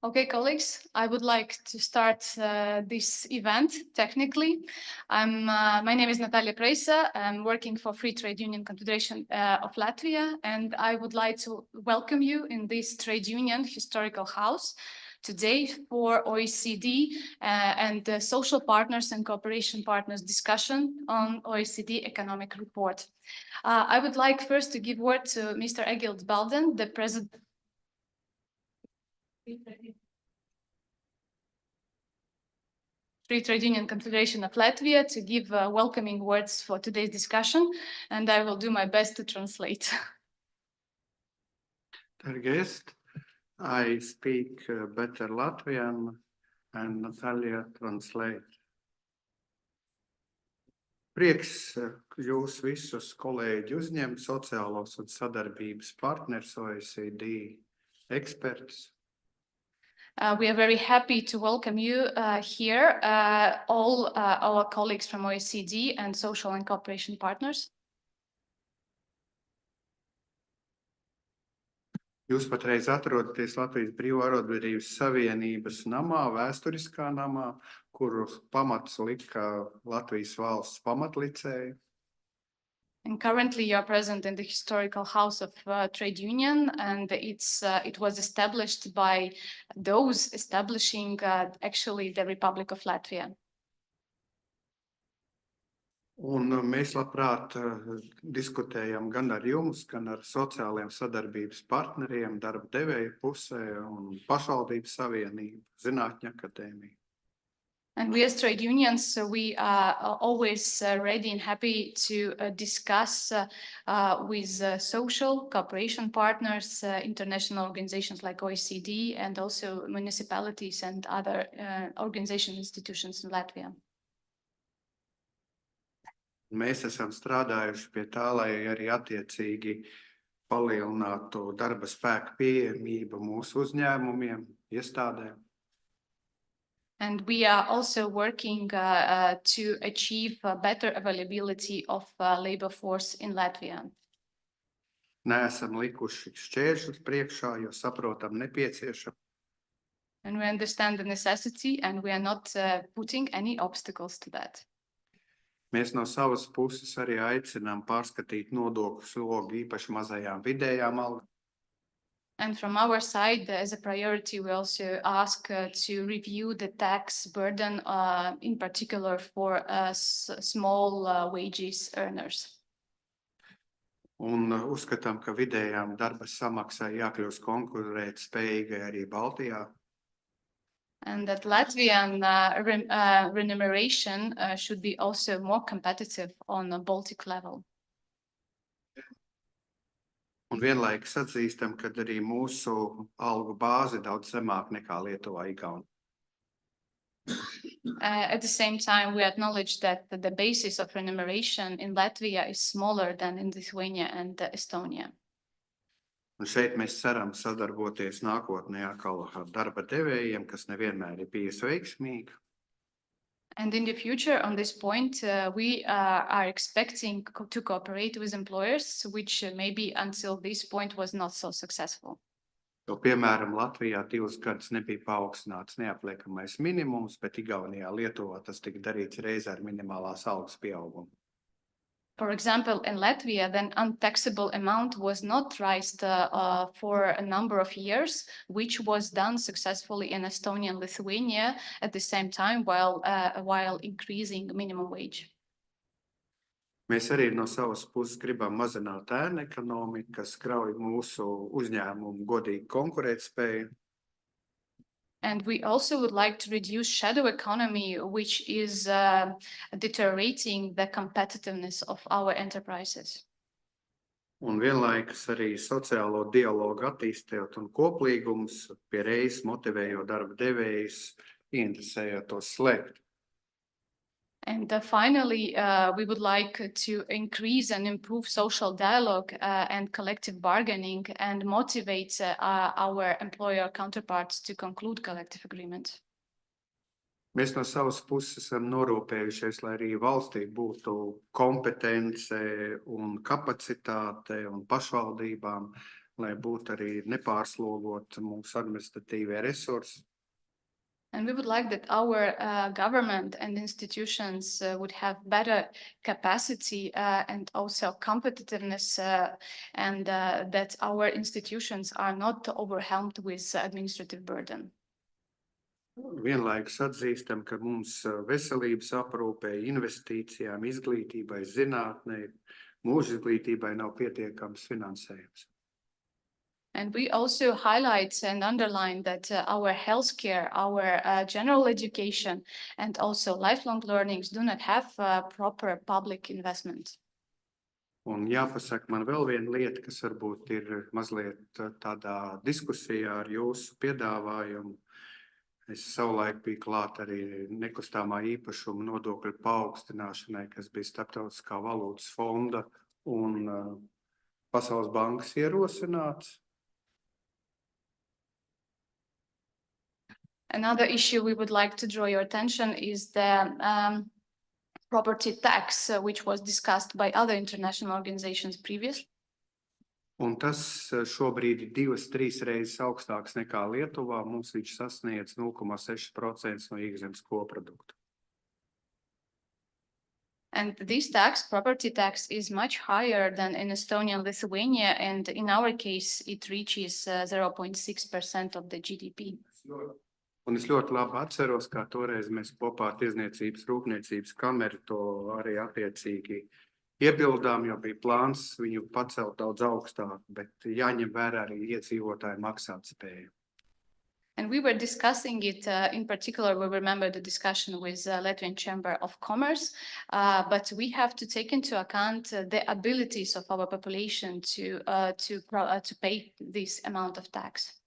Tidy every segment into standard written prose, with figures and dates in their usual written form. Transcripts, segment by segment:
Okay, colleagues, I would like to start this event technically. My name is Natalia Preisa. I'm working for Free Trade Union Confederation of Latvia, and I would like to welcome you in this trade union historical house today for OECD and the social partners and cooperation partners discussion on OECD economic report. I would like first to give word to Mr. Egils Balden, the president. Free Trade Union Confederation of Latvia to give welcoming words for today's discussion, and I will do my best to translate. Dear guest, I speak better Latvian and Natalia translate. Prieks jūs visus kolēģi uzņemt, sociālos un sadarbības partners OECD experts. We are very happy to welcome you here, all our colleagues from OECD and social and cooperation partners. Jūs patreiz atrodaties Latvijas Brīvo arotbiedrības savienības namā, vēsturiskā namā, kuru pamats lika Latvijas valsts pamatlicēja. And currently you are present in the historical house of trade union, and it was established by those establishing actually the Republic of Latvia. Un mēs labprāt diskutējam gan ar jums, gan ar sociālajiem sadarbības partneriem, darba devēju pusē un pašvaldību savienību, zinātņu akadēmiju. And we as trade unions, we are always ready and happy to discuss with social cooperation partners, international organizations like OECD, and also municipalities and other organization institutions in Latvia. Mēs esam strādājuši pie tā, lai arī attiecīgi palielinātu darba spēka pieejamību mūsu uzņēmumiem, iestādēm. And we are also working to achieve better availability of labor force in Latvia. Neesam likuši šķēršļus priekšā, jo saprotam nepieciešam. And we understand the necessity, and we are not putting any obstacles to that. Mēs no savas puses arī aicinām pārskatīt nodokļu slogu īpaši mazajām vidējām algām. And from our side, as a priority, we also ask to review the tax burden, in particular for small wages earners. Un uzskatām, ka vidējām darba samaksai jākļūst konkurētspējīgai arī Baltijā. And that Latvian remuneration should be also more competitive on a Baltic level. Un vienlaikus atzīstam, ka arī mūsu algu bāze daudz zemāk nekā Lietuvā, Igaunijā. At the same time, we acknowledge that the basis of remuneration in Latvia is smaller than in Lithuania and Estonia. Un šeit mēs ceram sadarboties nākotnē atkal ar darba devējiem, kas nevienmēr ir bijusi veiksmīga. And in the future, on this point, we are expecting to cooperate with employers, which maybe until this point was not so successful. Jo, piemēram, Latvijā 2 gadus nebija paaugstināts neapliekamais minimums, bet Igaunijā, Lietuvā tas tika darīts reizē ar minimālās algas pieaugumu. For example, in Latvia, then untaxable amount was not raised for a number of years, which was done successfully in Estonia and Lithuania at the same time while increasing minimum wage. Mēs arī no savas puses gribam mazināt ēnu ekonomiku, kas grauj mūsu uzņēmumu godīgu konkurētspēju. And we also would like to reduce shadow economy, which is deteriorating the competitiveness of our enterprises. Un vienlaikus arī sociālo dialogu attīstīt un koplīgums pie reizes motivējot darba devējus, interesējot tos slēgt. And finally, we would like to increase and improve social dialogue and collective bargaining and motivate our employer counterparts to conclude collective agreements. Mēs no savas puses esam norūpējušies, lai arī valstī būtu kompetence un kapacitāte un pašvaldībām lai būtu arī nepārslogot mūsu administratīvie resursi. And we would like that our government and institutions would have better capacity and also competitiveness, and that our institutions are not overwhelmed with administrative burden. Vienlaikus atzīstam, ka mums veselības aprūpē, investīcijām, izglītībai, zinātnei, mūža izglītībai nav pietiekams finansējums. And we also highlight and underline that our healthcare, our general education, and also lifelong learnings do not have proper public investment. Un jāpasaka man vēl viena lieta, kas varbūt ir mazliet tādā diskusijā ar jūsu piedāvājumu. Es savulaik biju klāt arī nekustamā īpašuma nodokļu paaugstināšanai, kas bija Starptautiskā valūtas fonda un Pasaules bankas ierosināts. Another issue we would like to draw your attention is the property tax, which was discussed by other international organizations previously. Un tas šobrīd ir 2-3 reizes augstāks nekā Lietuvā. Mums viņš sasniedz 0,6% no iekšzemes koprodukta. And this tax, property tax, is much higher than in Estonia and Lithuania, and in our case, it reaches 0.6% of the GDP. Un es ļoti labi atceros, kā toreiz mēs kopā ar Tirzniecības rūpniecības kameru to arī attiecīgi iebildām, jo bija plāns viņu pacelt daudz augstāk, bet jāņem vērā arī iedzīvotāju maksātspēju. And we were discussing it, in particular, we remember the discussion with Latvian Chamber of Commerce, but we have to take into account the abilities of our population to pay this amount of tax.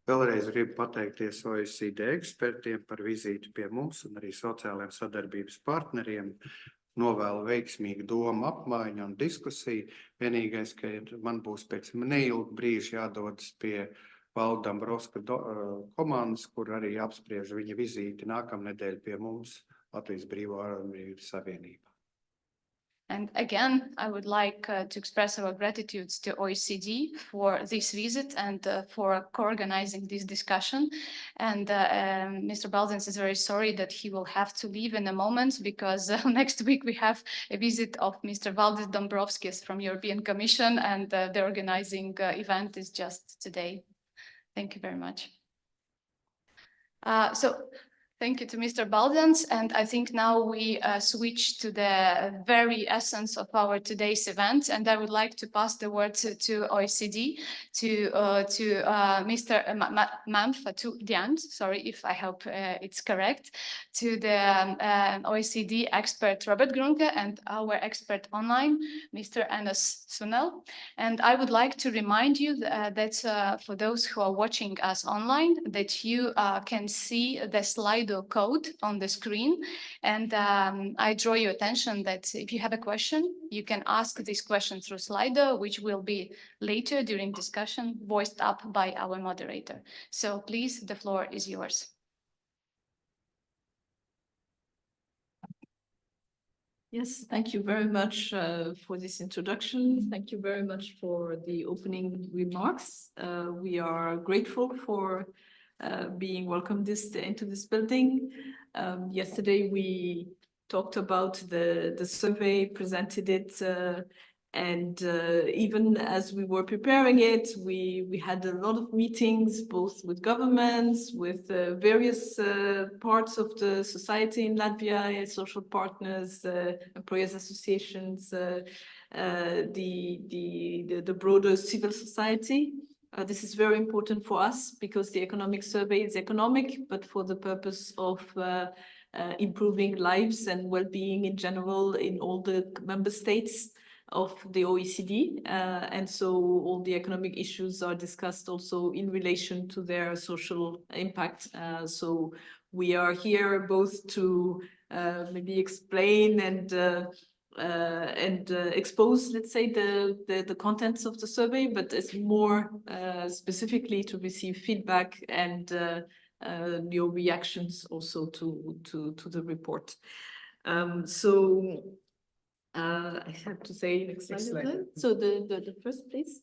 Vēlreiz gribu pateikties OECD ekspertiem par vizīti pie mums un arī sociālajiem sadarbības partneriem. Novēlu veiksmīgu domu apmaiņu un diskusiju. Vienīgais, ka man būs pēc neilga brīža jādodas pie Valda Dombrovska komandas, kur arī apspriež viņa vizīti nākamnedēļ pie mums Latvijas Brīvo arotbiedrību savienībā. And again, I would like to express our gratitude to OECD for this visit and for co-organizing this discussion. And Mr. Baldens is very sorry that he will have to leave in a moment because next week we have a visit of Mr. Valdis Dombrovskis from European Commission, and the organizing event is just today. Thank you very much. Thank you to Mr. Baldens, and I think now we switch to the very essence of our today's event, and I would like to pass the word to OECD, to Mr. to Dian, sorry if I hope it's correct, to the OECD expert Robert Grundke and our expert online, Mr. Enes Sunel. And I would like to remind you that for those who are watching us online, that you can see the slide code on the screen, and I draw your attention that if you have a question, you can ask this question through Slido, which will be later during discussion voiced up by our moderator. So please, the floor is yours. Yes, thank you very much for this introduction. Thank you very much for the opening remarks. We are grateful for being welcomed into this building. Yesterday we talked about the survey, presented it, and even as we were preparing it, we had a lot of meetings, both with governments, with various parts of the society in Latvia, social partners, employers associations, the broader civil society. This is very important for us because the economic survey is economic, but for the purpose of improving lives and well-being in general in all the member states of the OECD. And so all the economic issues are discussed also in relation to their social impact. So we are here both to maybe explain and expose, let's say, the contents of the survey, but it's more specifically to receive feedback and your reactions also to the report. I have to say next slide. So the first, please.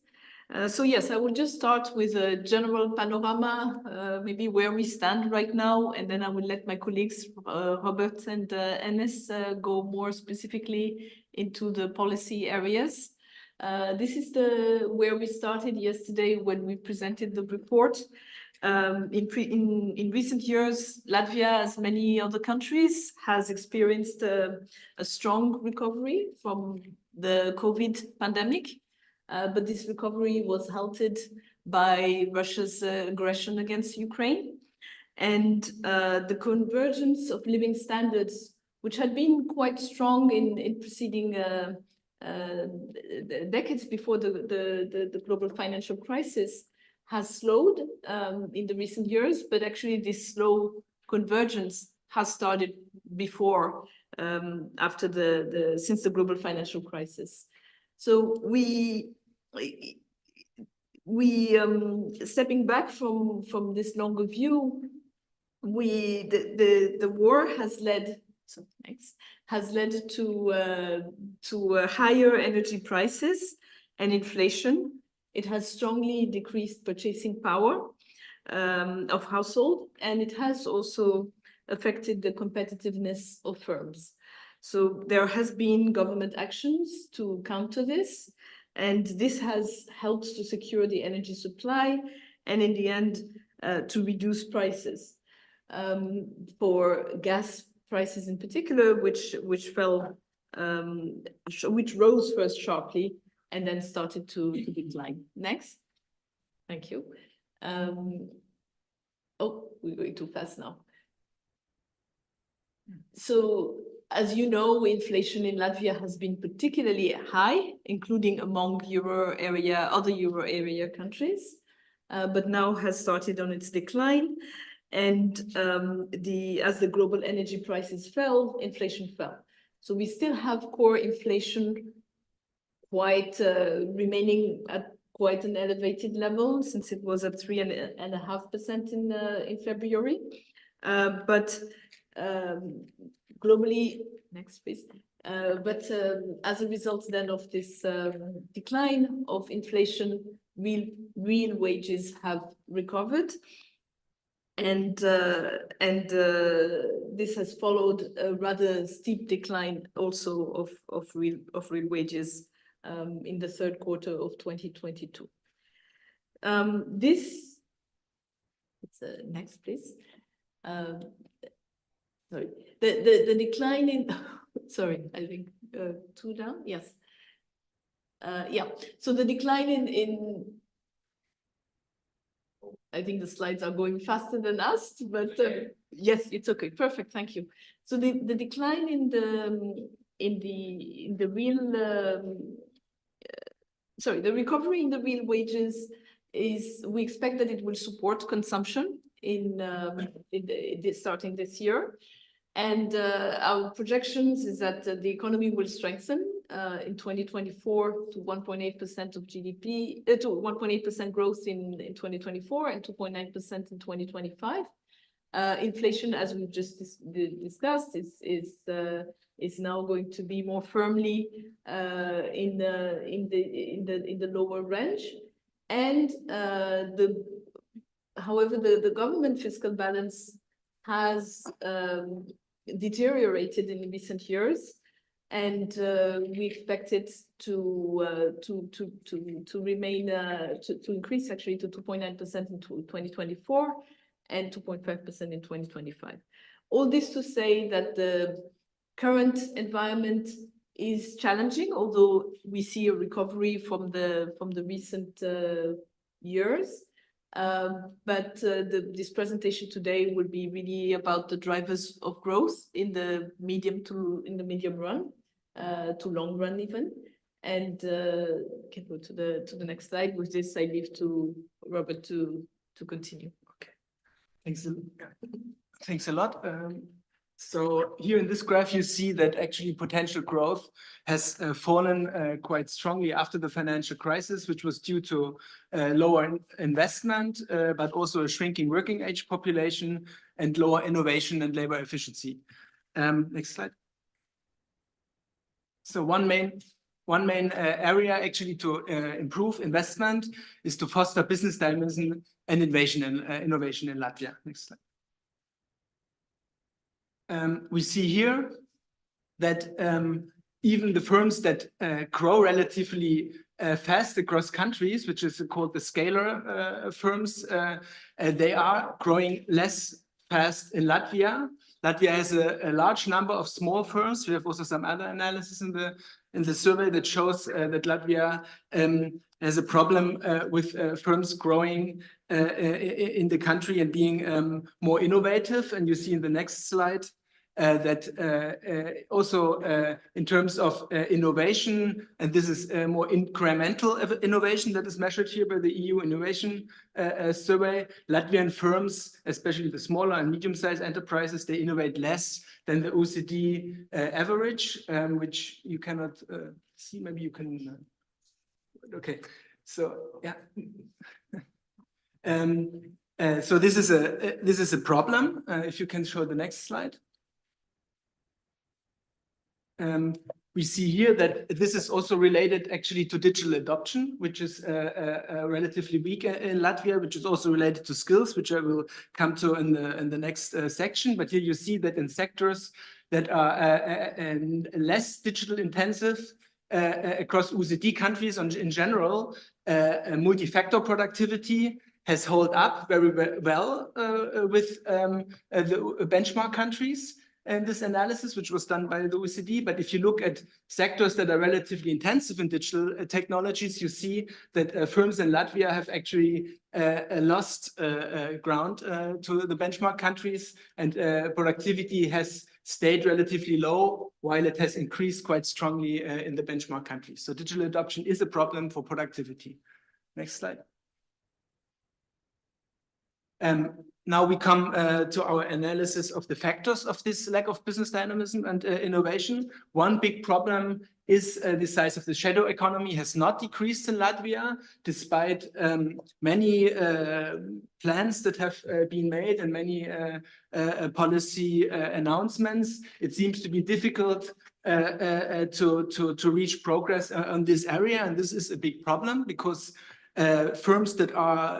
So yes, I will just start with a general panorama, maybe where we stand right now, and then I will let my colleagues, Robert and Enes, go more specifically into the policy areas. This is where we started yesterday when we presented the report. In recent years, Latvia, as many other countries, has experienced a strong recovery from the COVID pandemic. But this recovery was halted by Russia's aggression against Ukraine. And the convergence of living standards, which had been quite strong in preceding decades before the global financial crisis, has slowed in the recent years, but actually this slow convergence has started before, since the global financial crisis. So stepping back from this longer view, the war has led to higher energy prices and inflation. It has strongly decreased purchasing power of households, and it has also affected the competitiveness of firms. So there has been government actions to counter this, and this has helped to secure the energy supply and in the end to reduce prices. For gas prices in particular, which rose first sharply and then started to decline. Next. Thank you. Oh, we're going too fast now. So, as you know, inflation in Latvia has been particularly high, including among other euro area countries, but now has started on its decline. And as the global energy prices fell, inflation fell. So we still have core inflation remaining at quite an elevated level, since it was at 3.5% in February. But globally, next please. As a result then of this decline of inflation, real wages have recovered. And this has followed a rather steep decline also of real wages in the third quarter of 2022. Next, please. Sorry, the decline in. Sorry, I think 2 down. Yes. Yeah. So the decline in. I think the slides are going faster than us, but yes, it's okay. Perfect, thank you. So the decline in the real, the recovery in the real wages we expect that it will support consumption starting this year. And our projections is that the economy will strengthen in 2024 to 1.8% of GDP, to 1.8% growth in 2024 and 2.9% in 2025. Inflation, as we've just discussed, is now going to be more firmly in the lower range, and however the government fiscal balance has deteriorated in recent years, and we expect it to remain to increase actually to 2.9% in 2024 and 2.5% in 2025. All this to say that the current environment is challenging, although we see a recovery from the recent years. But this presentation today will be really about the drivers of growth in the medium run, to long run even. And can go to the next slide. With this, I leave to Robert to continue. Okay, thanks a lot. So here in this graph, you see that actually potential growth has fallen quite strongly after the financial crisis, which was due to lower investment, but also a shrinking working age population and lower innovation and labor efficiency. Next slide. So one main one main area actually to improve investment is to foster business dynamism and innovation in Latvia. Next slide. We see here that even the firms that grow relatively fast across countries, which is called the scalar firms, they are growing less fast in Latvia. Latvia has a large number of small firms. We have also some other analysis in the survey that shows that Latvia has a problem with firms growing in the country and being more innovative. And you see in the next slide that also in terms of innovation, and this is more incremental innovation that is measured here by the EU Innovation Survey, Latvian firms, especially the smaller and medium-sized enterprises, they innovate less than the OECD average, which you cannot see. Maybe you can. Okay, so yeah. So this is a problem. If you can show the next slide. We see here that this is also related actually to digital adoption, which is relatively weak in Latvia, which is also related to skills, which I will come to in the next section. But here you see that in sectors that are less digital intensive across OECD countries in general, multi-factor productivity has held up very well with the benchmark countries. And this analysis, which was done by the OECD. But if you look at sectors that are relatively intensive in digital technologies, you see that firms in Latvia have actually lost ground to the benchmark countries, and productivity has stayed relatively low, while it has increased quite strongly in the benchmark countries. So digital adoption is a problem for productivity. Next slide. Now we come to our analysis of the factors of this lack of business dynamism and innovation. One big problem is the size of the shadow economy has not decreased in Latvia, despite many plans that have been made and many policy announcements. It seems to be difficult to reach progress on this area, and this is a big problem because firms that are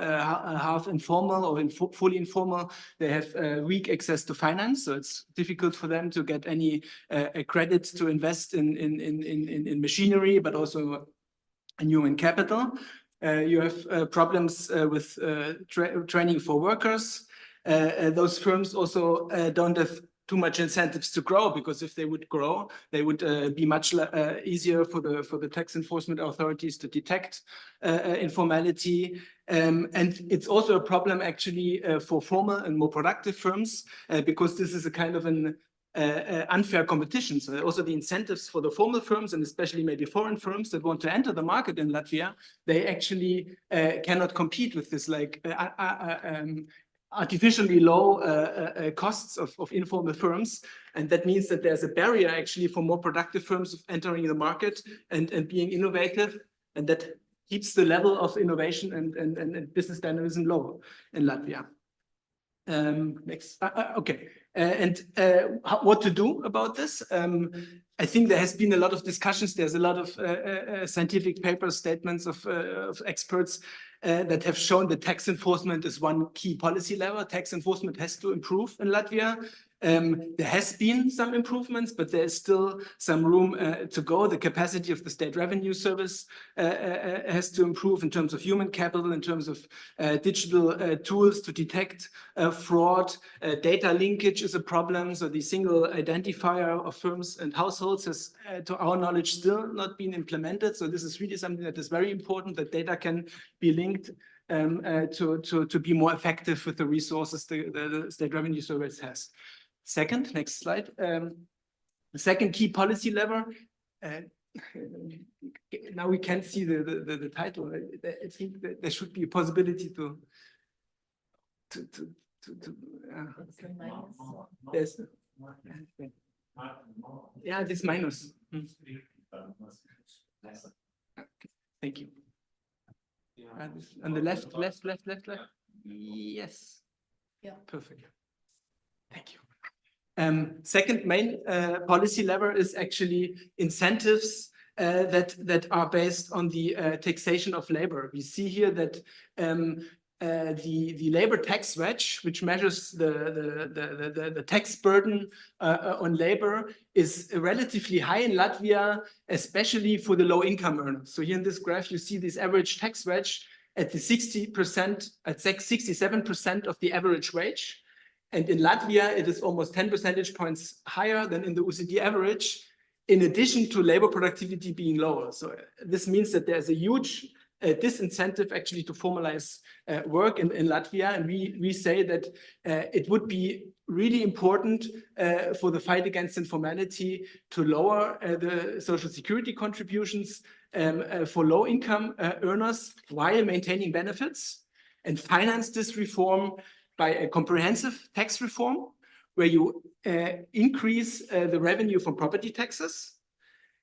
half informal or fully informal, they have weak access to finance, so it's difficult for them to get any credit to invest in machinery, but also in human capital. You have problems with training for workers. Those firms also don't have too much incentives to grow, because if they would grow, they would be much easier for the tax enforcement authorities to detect informality. And it's also a problem actually for formal and more productive firms, because this is a kind of an unfair competition. So also the incentives for the formal firms, and especially maybe foreign firms that want to enter the market in Latvia, they actually cannot compete with this like artificially low costs of informal firms. And that means that there's a barrier actually for more productive firms of entering the market and being innovative, and that keeps the level of innovation and business dynamism low in Latvia. Next, okay. What to do about this? I think there has been a lot of discussions. There's a lot of scientific papers, statements of experts that have shown that tax enforcement is one key policy lever. Tax enforcement has to improve in Latvia. There has been some improvements, but there is still some room to go. The capacity of the State Revenue Service has to improve in terms of human capital, in terms of digital tools to detect fraud. Data linkage is a problem. So the single identifier of firms and households has, to our knowledge, still not been implemented. So this is really something that is very important, that data can be linked to be more effective with the resources the State Revenue Service has. Second, next slide. The second key policy lever. Now we can't see the title. I think that there should be a possibility to there's, yeah, this minus. Thank you. On the left. Yes. Yeah. Perfect. Thank you. Second main policy lever is actually incentives that are based on the taxation of labor. We see here that the labor tax wedge, which measures the tax burden on labor, is relatively high in Latvia, especially for the low-income earners. So here in this graph, you see this average tax wedge at the 60%, at 67% of the average wage. And in Latvia, it is almost 10 percentage points higher than in the OECD average, in addition to labor productivity being lower. So this means that there's a huge disincentive actually to formalize work in Latvia. And we say that it would be really important for the fight against informality to lower the social security contributions for low-income earners while maintaining benefits, and finance this reform by a comprehensive tax reform where you increase the revenue from property taxes.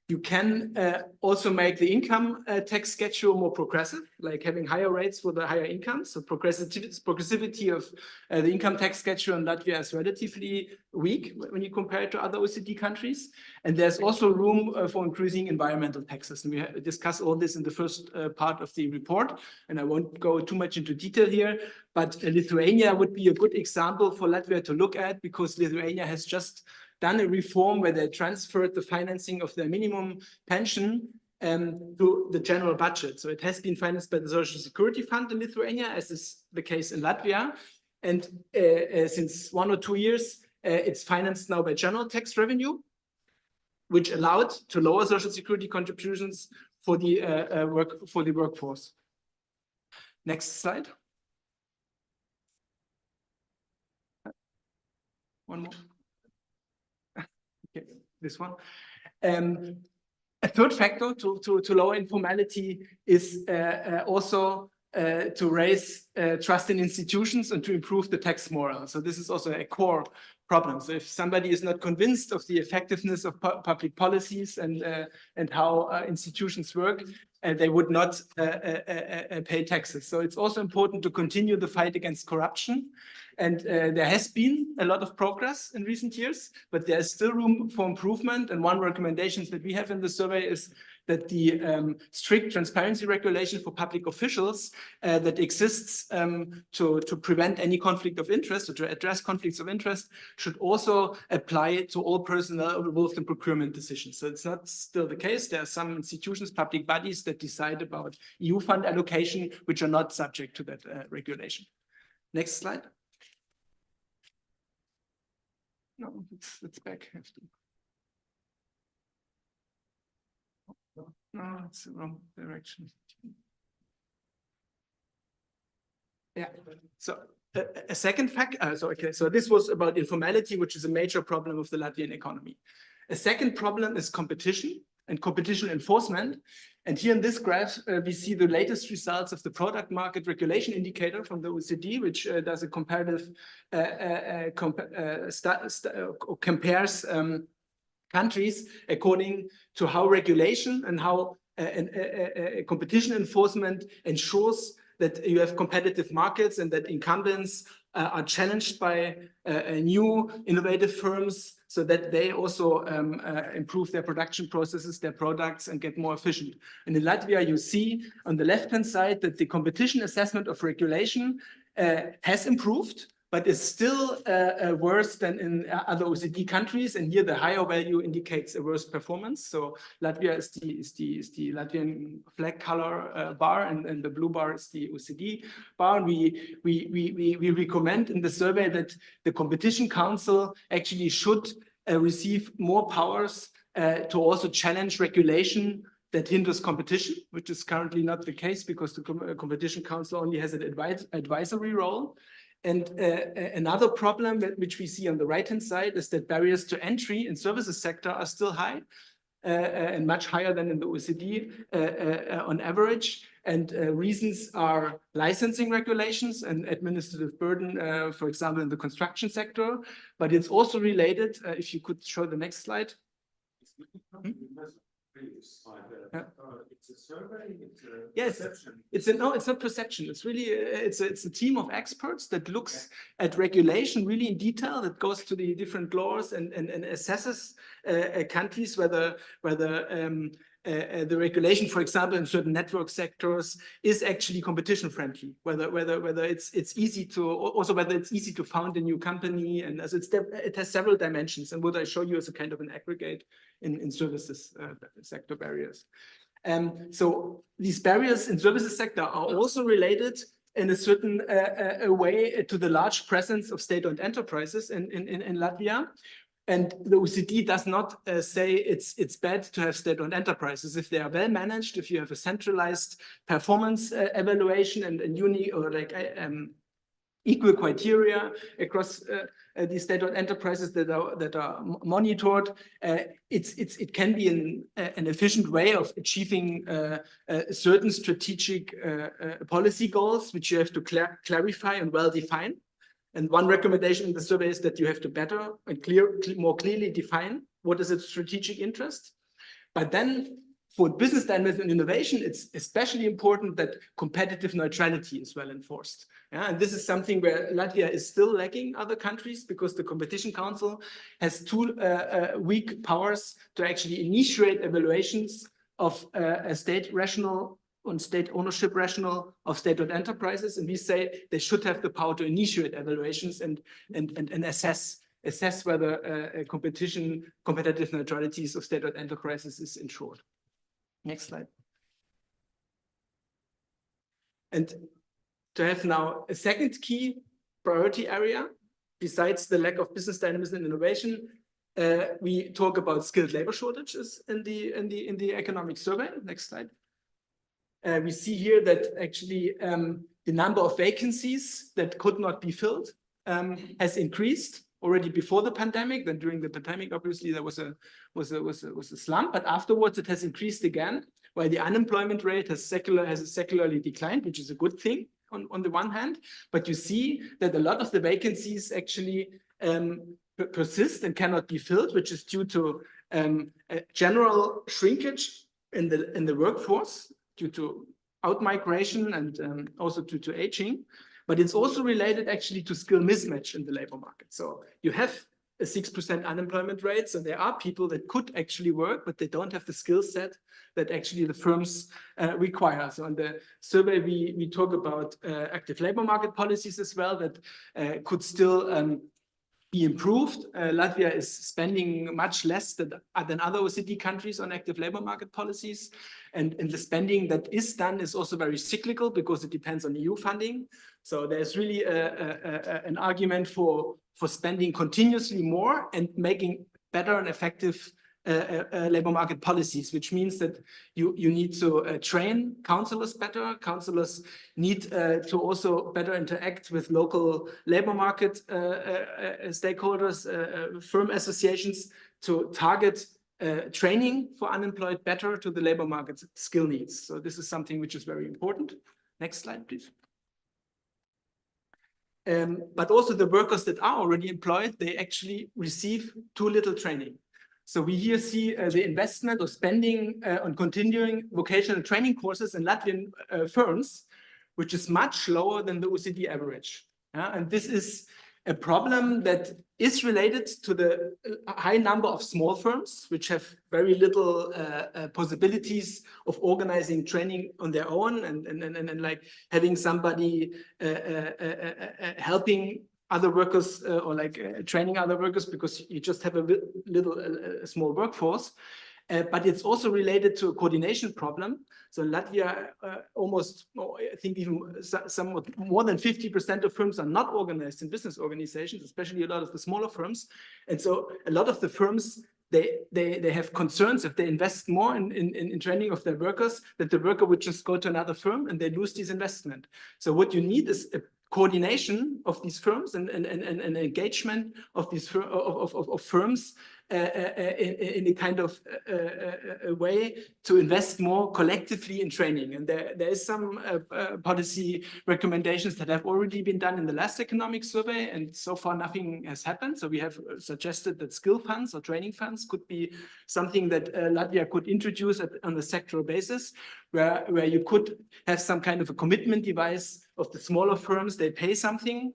You can also make the income tax schedule more progressive, like having higher rates for the higher incomes. So progressivity of the income tax schedule in Latvia is relatively weak when you compare it to other OECD countries. And there's also room for increasing environmental taxes. And we discuss all this in the first part of the report. And I won't go too much into detail here, but Lithuania would be a good example for Latvia to look at, because Lithuania has just done a reform where they transferred the financing of their minimum pension to the general budget. So it has been financed by the Social Security Fund in Lithuania, as is the case in Latvia. And since 1 or 2 years, it's financed now by general tax revenue, which allowed to lower Social Security contributions for the workforce. Next slide. One more. Okay, this one. A third factor to lower informality is also to raise trust in institutions and to improve the tax moral. So this is also a core problem. So if somebody is not convinced of the effectiveness of public policies and how institutions work, they would not pay taxes. So it's also important to continue the fight against corruption. And there has been a lot of progress in recent years, but there is still room for improvement. And one recommendation that we have in the survey is that the strict transparency regulation for public officials that exists to prevent any conflict of interest or to address conflicts of interest should also apply to all personnel involved in procurement decisions. So it's not still the case. There are some institutions, public bodies that decide about EU fund allocation, which are not subject to that regulation. Next slide. No, it's back. No, it's the wrong direction. Yeah. So a second fact. So this was about informality, which is a major problem of the Latvian economy. A second problem is competition and competition enforcement. And here in this graph, we see the latest results of the product market regulation indicator from the OECD, which does a comparative compares countries according to how regulation and how competition enforcement ensures that you have competitive markets and that incumbents are challenged by new innovative firms so that they also improve their production processes, their products, and get more efficient. And in Latvia, you see on the left-hand side that the competition assessment of regulation has improved, but is still worse than in other OECD countries. And here the higher value indicates a worse performance. So Latvia is the Latvian flag color bar, and the blue bar is the OECD bar. And we recommend in the survey that the Competition Council actually should receive more powers to also challenge regulation that hinders competition, which is currently not the case because the Competition Council only has an advisory role. And another problem which we see on the right-hand side is that barriers to entry in services sector are still high and much higher than in the OECD on average. And reasons are licensing regulations and administrative burden, for example, in the construction sector. But it's also related, if you could show the next slide. Yeah. It's a survey. Yes, it's not perception. It's really it's a team of experts that looks at regulation really in detail. That goes to the different laws and assesses countries whether the regulation, for example, in certain network sectors is actually competition friendly, whether it's easy to, also whether it's easy to found a new company, and as it has several dimensions, and what I show you is a kind of an aggregate in services sector barriers. So these barriers in services sector are also related in a certain way to the large presence of state-owned enterprises in Latvia. And the OECD does not say it's bad to have state-owned enterprises if they are well managed, if you have a centralized performance evaluation and equal criteria across these state-owned enterprises that are monitored. It can be an efficient way of achieving certain strategic policy goals, which you have to clarify and well define. And one recommendation in the survey is that you have to better and more clearly define what is its strategic interest. But then for business dynamism and innovation, it's especially important that competitive neutrality is well enforced. Yeah, and this is something where Latvia is still lacking other countries, because the Competition Council has too weak powers to actually initiate evaluations of a state rational on state ownership rationale of state-owned enterprises, and we say they should have the power to initiate evaluations and assess whether competitive neutralities of state-owned enterprises is ensured. Next slide. And to have now a second key priority area, besides the lack of business dynamism and innovation, we talk about skilled labor shortages in the economic survey. Next slide. We see here that actually the number of vacancies that could not be filled has increased already before the pandemic. Then during the pandemic, obviously there was a slump, but afterwards it has increased again, while the unemployment rate has secularly declined, which is a good thing on the one hand. But you see that a lot of the vacancies actually persist and cannot be filled, which is due to a general shrinkage in the workforce, due to out-migration and also due to aging, but it's also related actually to skill mismatch in the labor market. So you have a 6% unemployment rate, so there are people that could actually work, but they don't have the skill set that actually the firms require. So in the survey, we talk about active labor market policies as well that could still be improved. Latvia is spending much less than other OECD countries on active labor market policies. And the spending that is done is also very cyclical because it depends on EU funding. So there's really an argument for spending continuously more and making better and effective labor market policies, which means that you need to train counselors better. Counselors need to also better interact with local labor market stakeholders, firm associations, to target training for unemployed better to the labor market skill needs. So this is something which is very important. Next slide, please. But also the workers that are already employed, they actually receive too little training. So we here see the investment or spending on continuing vocational training courses in Latvian firms, which is much lower than the OECD average. And this is a problem that is related to the high number of small firms, which have very little possibilities of organizing training on their own and like having somebody helping other workers or like training other workers, because you just have a small workforce. But it's also related to a coordination problem. So in Latvia, I think even somewhat more than 50% of firms are not organized in business organizations, especially a lot of the smaller firms. And so a lot of the firms, they have concerns if they invest more in training of their workers, that the worker would just go to another firm and they lose this investment. So what you need is a coordination of these firms and engagement of these firms in a kind of a way to invest more collectively in training. And there is some policy recommendations that have already been done in the last economic survey, and so far nothing has happened. So we have suggested that skill funds or training funds could be something that Latvia could introduce on a sectoral basis, where you could have some kind of a commitment device of the smaller firms. They pay something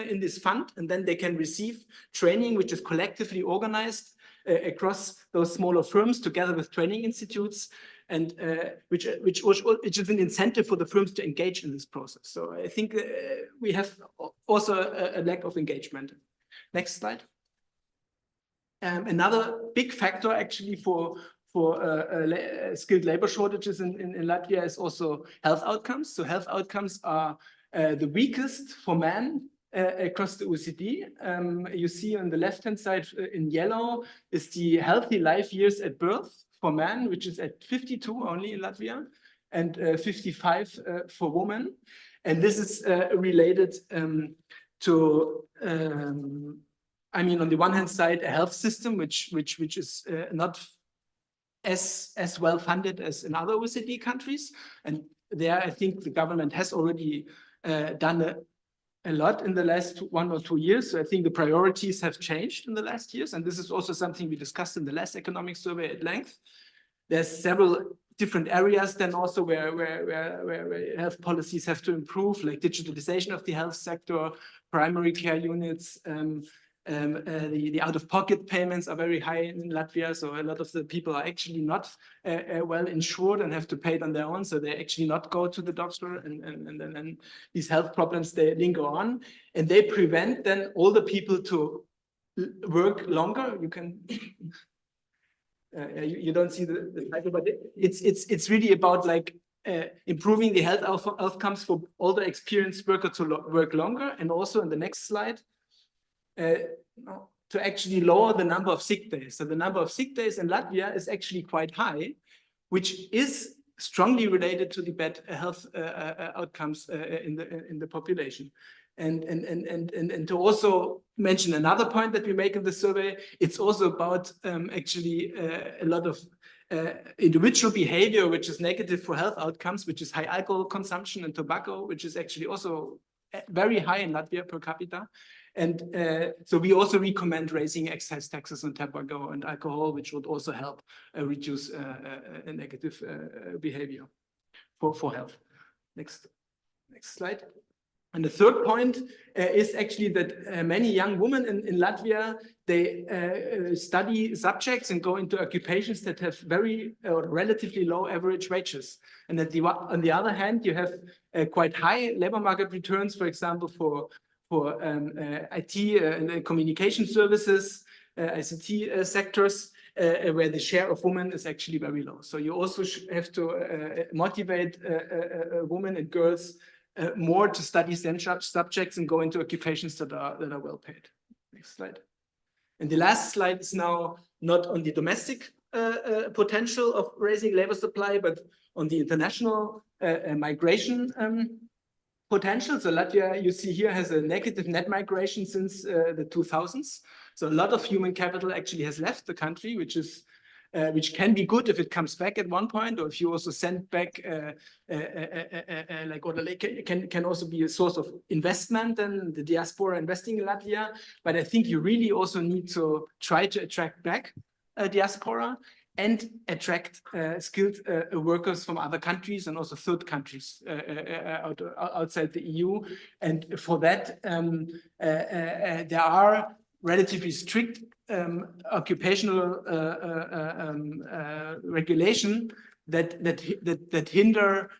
in this fund, and then they can receive training which is collectively organized across those smaller firms together with training institutes, and which is an incentive for the firms to engage in this process. So I think we have also a lack of engagement. Next slide. Another big factor actually for skilled labor shortages in Latvia is also health outcomes. So health outcomes are the weakest for men across the OECD. You see on the left-hand side in yellow is the healthy life years at birth for men, which is at 52 only in Latvia, and 55 for women. And this is related to, I mean, on the one hand side, a health system which is not as well funded as in other OECD countries. And there, I think the government has already done a lot in the last 1 or 2 years. So I think the priorities have changed in the last years. And this is also something we discussed in the last economic survey at length. There's several different areas then also where health policies have to improve, like digitalization of the health sector, primary care units. The out-of-pocket payments are very high in Latvia, so a lot of the people are actually not well insured and have to pay it on their own, so they actually not go to the doctor, and then these health problems, they linger on, and they prevent then all the people to work longer. You can you don't see the title, but it's really about like improving the health outcomes for all the experienced workers to work longer, and also in the next slide, to actually lower the number of sick days. So the number of sick days in Latvia is actually quite high, which is strongly related to the bad health outcomes in the population. And to also mention another point that we make in the survey, it's also about actually a lot of individual behavior which is negative for health outcomes, which is high alcohol consumption and tobacco, which is actually also very high in Latvia per capita. And so we also recommend raising excise taxes on tobacco and alcohol, which would also help reduce negative behavior for health. Next slide. And the third point is actually that many young women in Latvia, they study subjects and go into occupations that have very relatively low average wages. And on the other hand, you have quite high labor market returns, for example, for IT and communication services, ICT sectors, where the share of women is actually very low. So you also have to motivate women and girls more to study STEM subjects and go into occupations that are well paid. Next slide. And the last slide is now not on the domestic potential of raising labor supply, but on the international migration potential. So Latvia, you see here, has a negative net migration since the 2000s. So a lot of human capital actually has left the country, which can be good if it comes back at one point, or if you also send back, can also be a source of investment and the diaspora investing in Latvia. But I think you really also need to try to attract back diaspora and attract skilled workers from other countries and also third countries outside the EU. And for that, there are relatively strict occupational regulation that hinder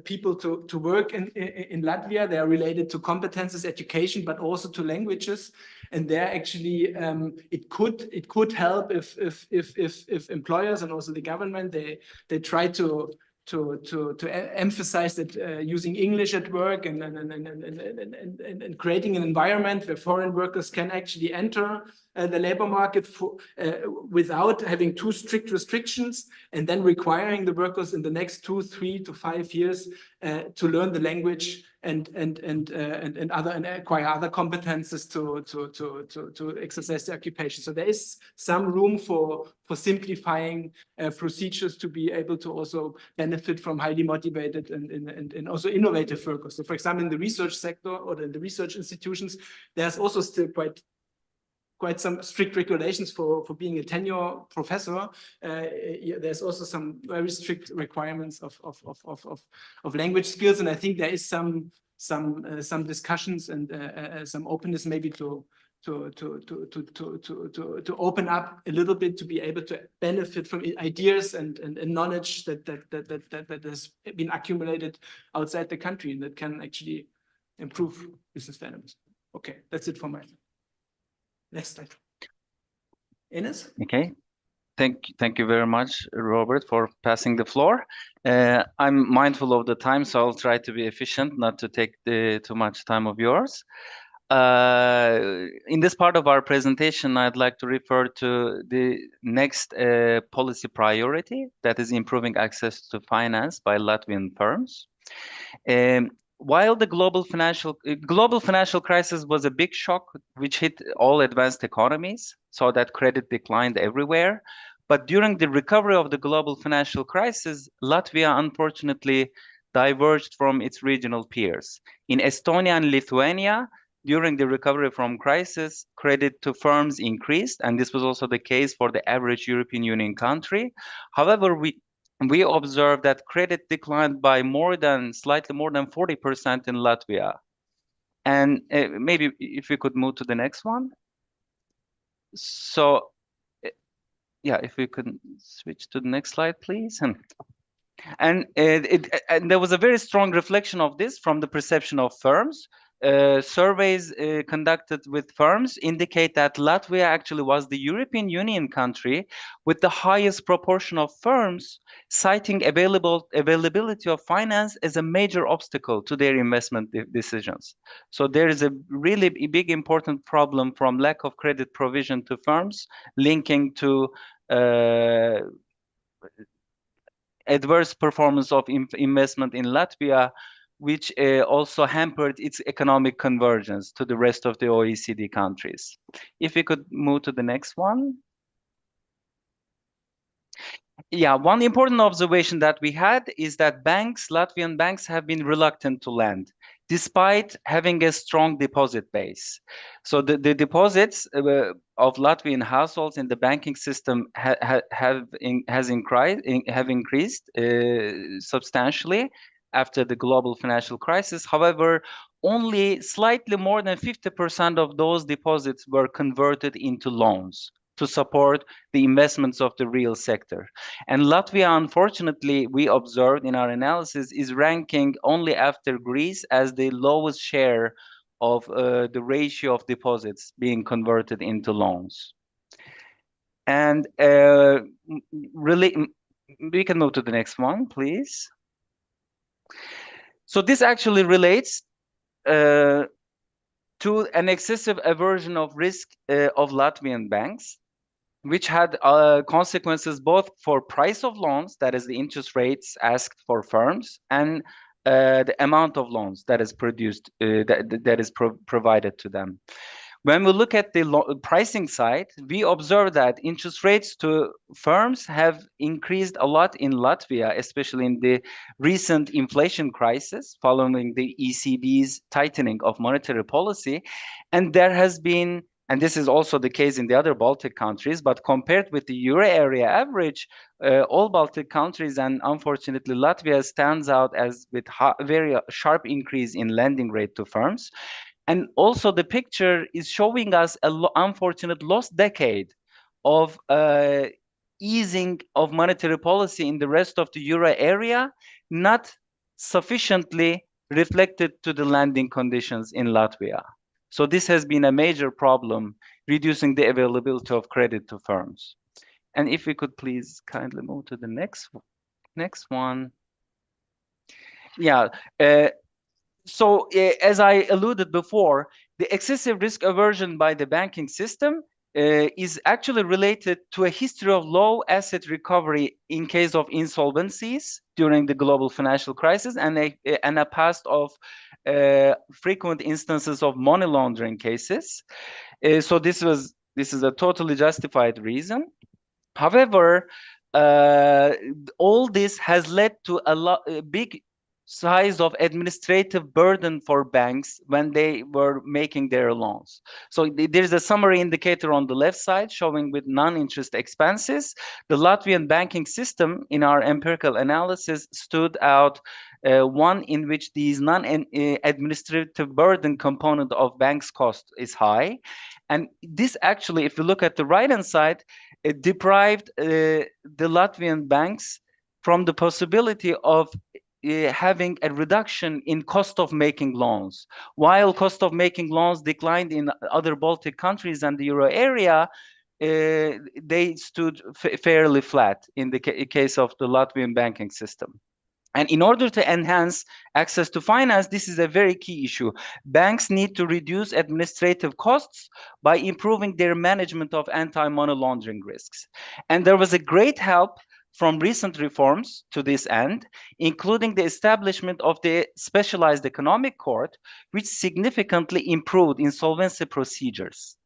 people to work in Latvia. They are related to competences, education, but also to languages. And there actually it could help if employers and also the government they try to emphasize that using English at work and creating an environment where foreign workers can actually enter the labor market without having too strict restrictions, and then requiring the workers in the next 2, 3 to 5 years to learn the language and acquire other competences to exercise the occupation. So there is some room for simplifying procedures to be able to also benefit from highly motivated and also innovative workers. So for example, in the research sector or in the research institutions, there's also still quite some strict regulations for being a tenure professor. There's also some very strict requirements of language skills, and I think there is some some discussions and some openness maybe to open up a little bit, to be able to benefit from ideas and knowledge that has been accumulated outside the country and that can actually improve business dynamics. Okay, that's it for my next slide. Enes? Okay. Thank you very much, Robert, for passing the floor. I'm mindful of the time, so I'll try to be efficient, not to take too much time of yours. In this part of our presentation, I'd like to refer to the next policy priority, that is improving access to finance by Latvian firms. While the global financial crisis was a big shock which hit all advanced economies, so that credit declined everywhere. But during the recovery of the global financial crisis, Latvia unfortunately diverged from its regional peers. In Estonia and Lithuania, during the recovery from crisis, credit to firms increased, and this was also the case for the average European Union country. However, we observed that credit declined by slightly more than 40% in Latvia. And maybe if we could move to the next one. So, yeah, if we could switch to the next slide, please. And there was a very strong reflection of this from the perception of firms. Surveys conducted with firms indicate that Latvia actually was the European Union country with the highest proportion of firms citing availability of finance as a major obstacle to their investment decisions. So there is a really big important problem from lack of credit provision to firms linking to adverse performance of investment in Latvia, which also hampered its economic convergence to the rest of the OECD countries. If we could move to the next one. Yeah, one important observation that we had is that Latvian banks have been reluctant to lend, despite having a strong deposit base. So the deposits of Latvian households in the banking system have increased substantially after the global financial crisis. However, only slightly more than 50% of those deposits were converted into loans to support the investments of the real sector. And Latvia, unfortunately, we observed in our analysis, is ranking only after Greece as the lowest share of the ratio of deposits being converted into loans. And really, we can move to the next one, please. So this actually relates to an excessive aversion of risk of Latvian banks, which had consequences both for price of loans, that is the interest rates asked for firms, and the amount of loans that is produced, that is provided to them. When we look at the pricing side, we observe that interest rates to firms have increased a lot in Latvia, especially in the recent inflation crisis following the ECB's tightening of monetary policy. And there has been, and this is also the case in the other Baltic countries, but compared with the Euro area average, all Baltic countries, and unfortunately Latvia stands out as with very sharp increase in lending rate to firms. And also the picture is showing us an unfortunate lost decade of easing of monetary policy in the rest of the Euro area, not sufficiently reflected to the lending conditions in Latvia. So this has been a major problem, reducing the availability of credit to firms. And if we could please kindly move to the next one. Yeah. So as I alluded before, the excessive risk aversion by the banking system is actually related to a history of low asset recovery in case of insolvencies during the global financial crisis, and a past of frequent instances of money laundering cases. So this is a totally justified reason. However, all this has led to a big size of administrative burden for banks when they were making their loans. So there's a summary indicator on the left side showing with non-interest expenses. The Latvian banking system in our empirical analysis stood out one in which these non-administrative burden component of banks' cost is high. And this actually, if you look at the right-hand side, it deprived the Latvian banks from the possibility of having a reduction in cost of making loans. While cost of making loans declined in other Baltic countries and the euro area, they stood fairly flat in the case of the Latvian banking system. And in order to enhance access to finance, this is a very key issue. Banks need to reduce administrative costs by improving their management of anti-money laundering risks. And there was a great help from recent reforms to this end, including the establishment of the Specialized Economic Court, which significantly improved insolvency procedures,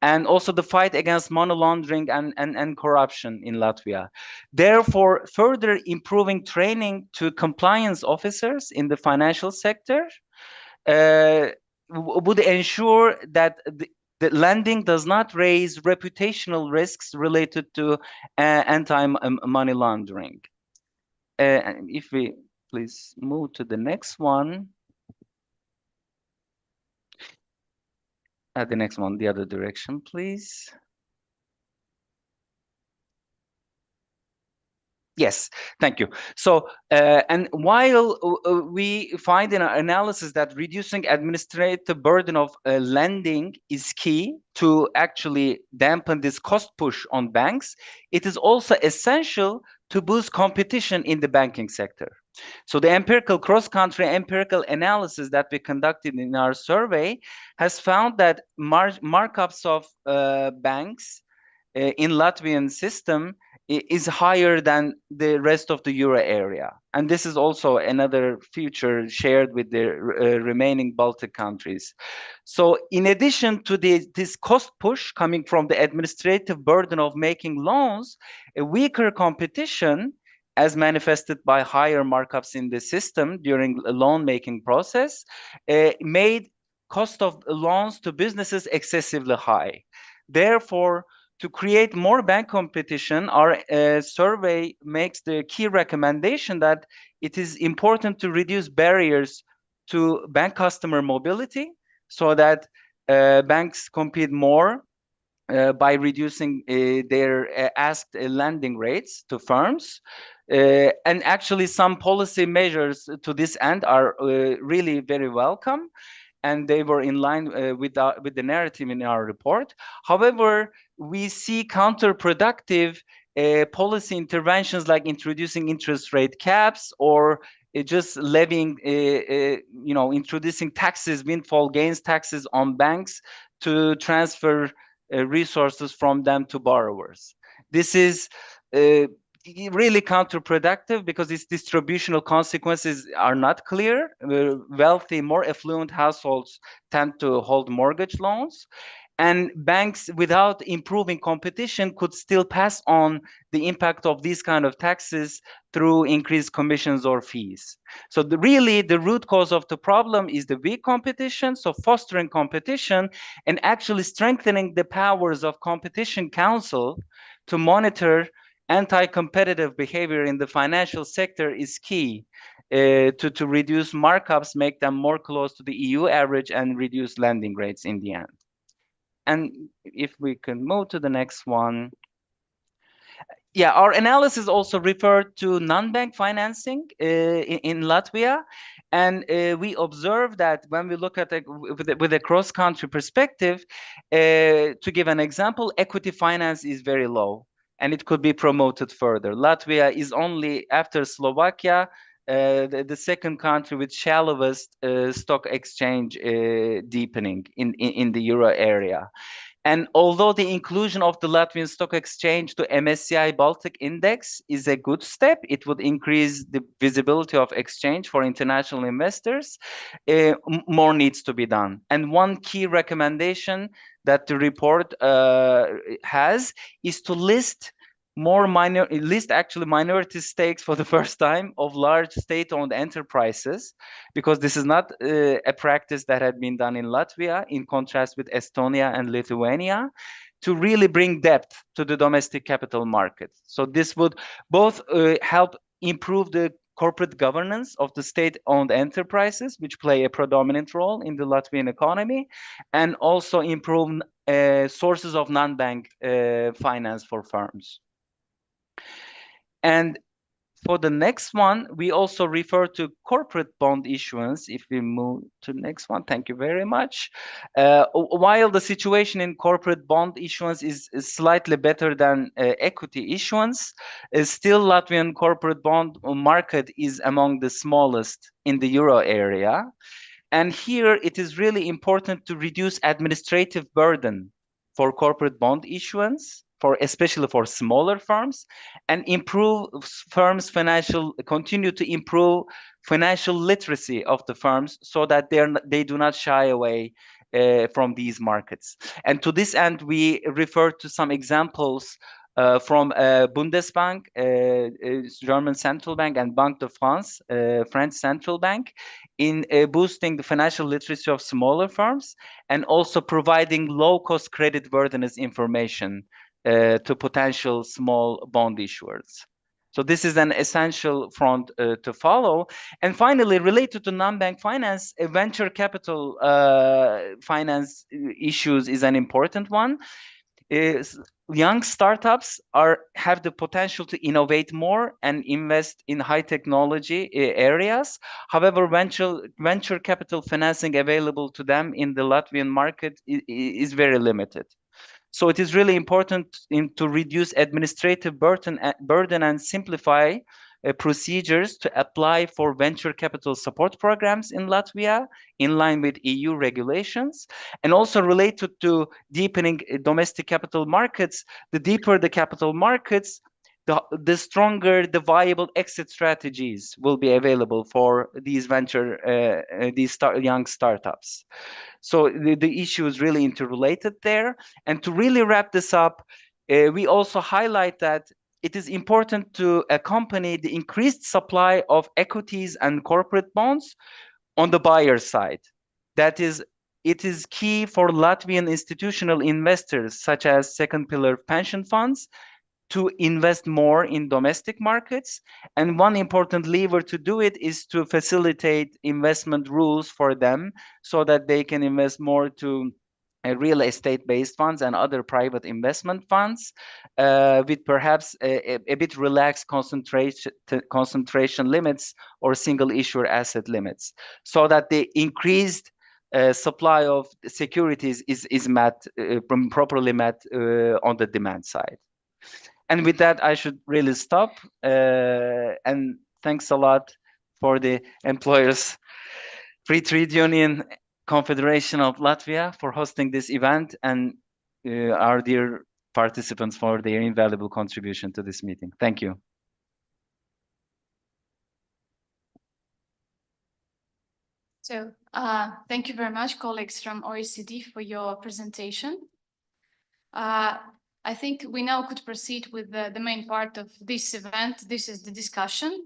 and also the fight against money laundering and corruption in Latvia. Therefore, further improving training to compliance officers in the financial sector would ensure that the lending does not raise reputational risks related to anti-money laundering. If we please move to the next one. The next one, the other direction, please. Yes, thank you. So, and while we find in our analysis that reducing administrative burden of lending is key to actually dampen this cost push on banks, it is also essential to boost competition in the banking sector. So the empirical cross-country empirical analysis that we conducted in our survey has found that markups of banks in Latvian system is higher than the rest of the euro area. And this is also another feature shared with the remaining Baltic countries. So in addition to this cost push coming from the administrative burden of making loans, a weaker competition, as manifested by higher markups in the system during the loan making process, made cost of loans to businesses excessively high. Therefore, to create more bank competition, our survey makes the key recommendation that it is important to reduce barriers to bank customer mobility so that banks compete more by reducing their asked lending rates to firms. And actually some policy measures to this end are really very welcome, and they were in line with the narrative in our report. However, we see counterproductive policy interventions like introducing interest rate caps or just levying, introducing taxes, windfall gains taxes on banks to transfer resources from them to borrowers. This is really counterproductive because its distributional consequences are not clear. Wealthy, more affluent households tend to hold mortgage loans, and banks, without improving competition, could still pass on the impact of these kind of taxes through increased commissions or fees. So really the root cause of the problem is the weak competition. So fostering competition and actually strengthening the powers of Competition Council to monitor anti-competitive behavior in the financial sector is key to reduce markups, make them more close to the EU average, and reduce lending rates in the end. And if we can move to the next one. Yeah, our analysis also referred to non-bank financing in Latvia. And we observed that when we look at with a cross-country perspective, to give an example, equity finance is very low, and it could be promoted further. Latvia is only, after Slovakia, the second country with shallowest stock exchange deepening in the euro area. And although the inclusion of the Latvian stock exchange to MSCI Baltic Index is a good step, it would increase the visibility of exchange for international investors, more needs to be done. And one key recommendation that the report has is to list minority stakes for the first time of large state-owned enterprises, because this is not a practice that had been done in Latvia, in contrast with Estonia and Lithuania, to really bring depth to the domestic capital market. So this would both help improve the corporate governance of the state-owned enterprises, which play a predominant role in the Latvian economy, and also improve sources of non-bank finance for firms. And for the next one, we also refer to corporate bond issuance. If we move to the next one, thank you very much. While the situation in corporate bond issuance is slightly better than equity issuance, still Latvian corporate bond market is among the smallest in the euro area. And here it is really important to reduce administrative burden for corporate bond issuance, especially for smaller firms, and continue to improve financial literacy of the firms so that they do not shy away from these markets. And to this end, we refer to some examples from Bundesbank, German central bank, and Banque de France, French central bank, in boosting the financial literacy of smaller firms and also providing low-cost creditworthiness information to potential small bond issuers. So this is an essential front to follow. And finally, related to non-bank finance, venture capital finance issues is an important one. Young startups have the potential to innovate more and invest in high technology areas. However, venture capital financing available to them in the Latvian market is very limited. So it is really important to reduce administrative burden and simplify procedures to apply for venture capital support programs in Latvia in line with EU regulations, and also related to deepening domestic capital markets. The deeper the capital markets, the stronger the viable exit strategies will be available for these young startups. So the issue is really interrelated there. And to really wrap this up, we also highlight that it is important to accompany the increased supply of equities and corporate bonds on the buyer side. That is, it is key for Latvian institutional investors, such as second pillar pension funds, to invest more in domestic markets. And one important lever to do it is to facilitate investment rules for them so that they can invest more to real estate-based funds and other private investment funds with perhaps a bit relaxed concentration limits or single issuer asset limits, so that the increased supply of securities is properly met on the demand side. And with that, I should really stop. And thanks a lot for the Employers Free Trade Union Confederation of Latvia for hosting this event, and our dear participants for their invaluable contribution to this meeting. Thank you. So thank you very much, colleagues from OECD, for your presentation. I think we now could proceed with the main part of this event. This is the discussion.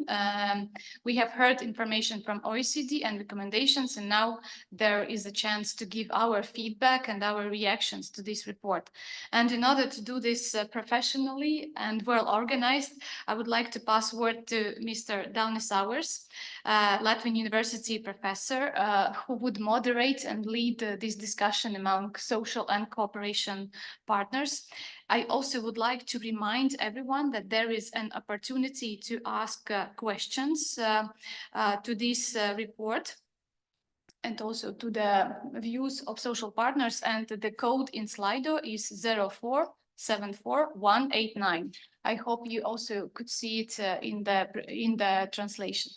We have heard information from OECD and recommendations, and now there is a chance to give our feedback and our reactions to this report. And in order to do this professionally and well organized, I would like to pass word to Mr. Daunis Auers, Latvian University professor, who would moderate and lead this discussion among social and cooperation partners. I also would like to remind everyone that there is an opportunity to ask questions to this report and also to the views of social partners, and the code in Slido is 0474189. I hope you also could see it in the translation.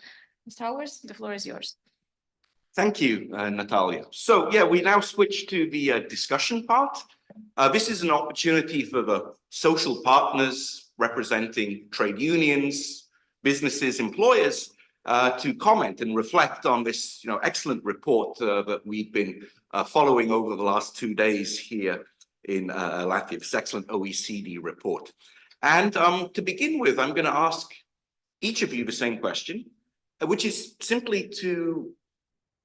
Mr. Auers, the floor is yours. Thank you, Natalia. So yeah, we now switch to the discussion part. This is an opportunity for the social partners representing trade unions, businesses, employers to comment and reflect on this excellent report that we've been following over the last 2 days here in Latvia, this excellent OECD report. And to begin with, I'm going to ask each of you the same question, which is simply to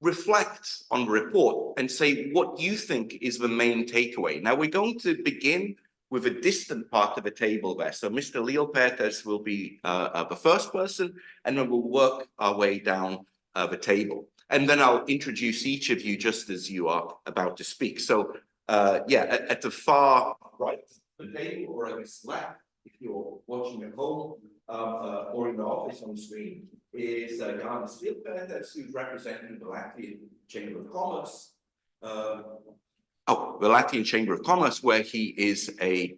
reflect on the report and say what you think is the main takeaway. Now, we're going to begin with a distant part of the table there. So Mr. Lielpēters will be the first person, and then we'll work our way down the table. And then I'll introduce each of you just as you are about to speak. So yeah, at the far right of the table, or at the left, if you're watching at home or in the office on the screen, is Daunis Auers, who's representing the Latvian Chamber of Commerce. The Latvian Chamber of Commerce, where he is a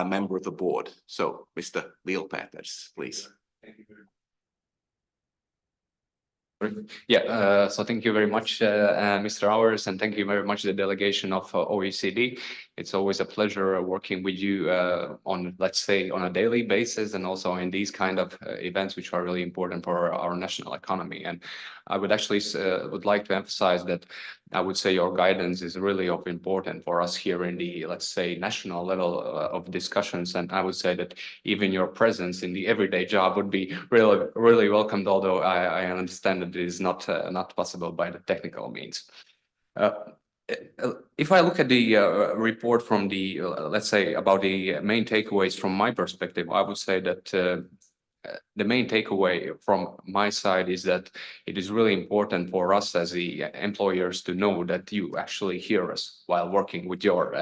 member of the board. So, Mr. Lielpēters, please. Thank you very much. Yeah, so thank you very much, Mr. Auers, and thank you very much the delegation of OECD. It's always a pleasure working with you on, let's say, on a daily basis, and also in these kind of events, which are really important for our national economy. And I would actually would like to emphasize that I would say your guidance is really of important for us here in the, let's say, national level of discussions. And I would say that even your presence in the everyday job would be really welcomed, although I understand that it is not possible by the technical means. If I look at the report from the, let's say, about the main takeaways from my perspective, I would say that the main takeaway from my side is that it is really important for us as the employers to know that you actually hear us while working with your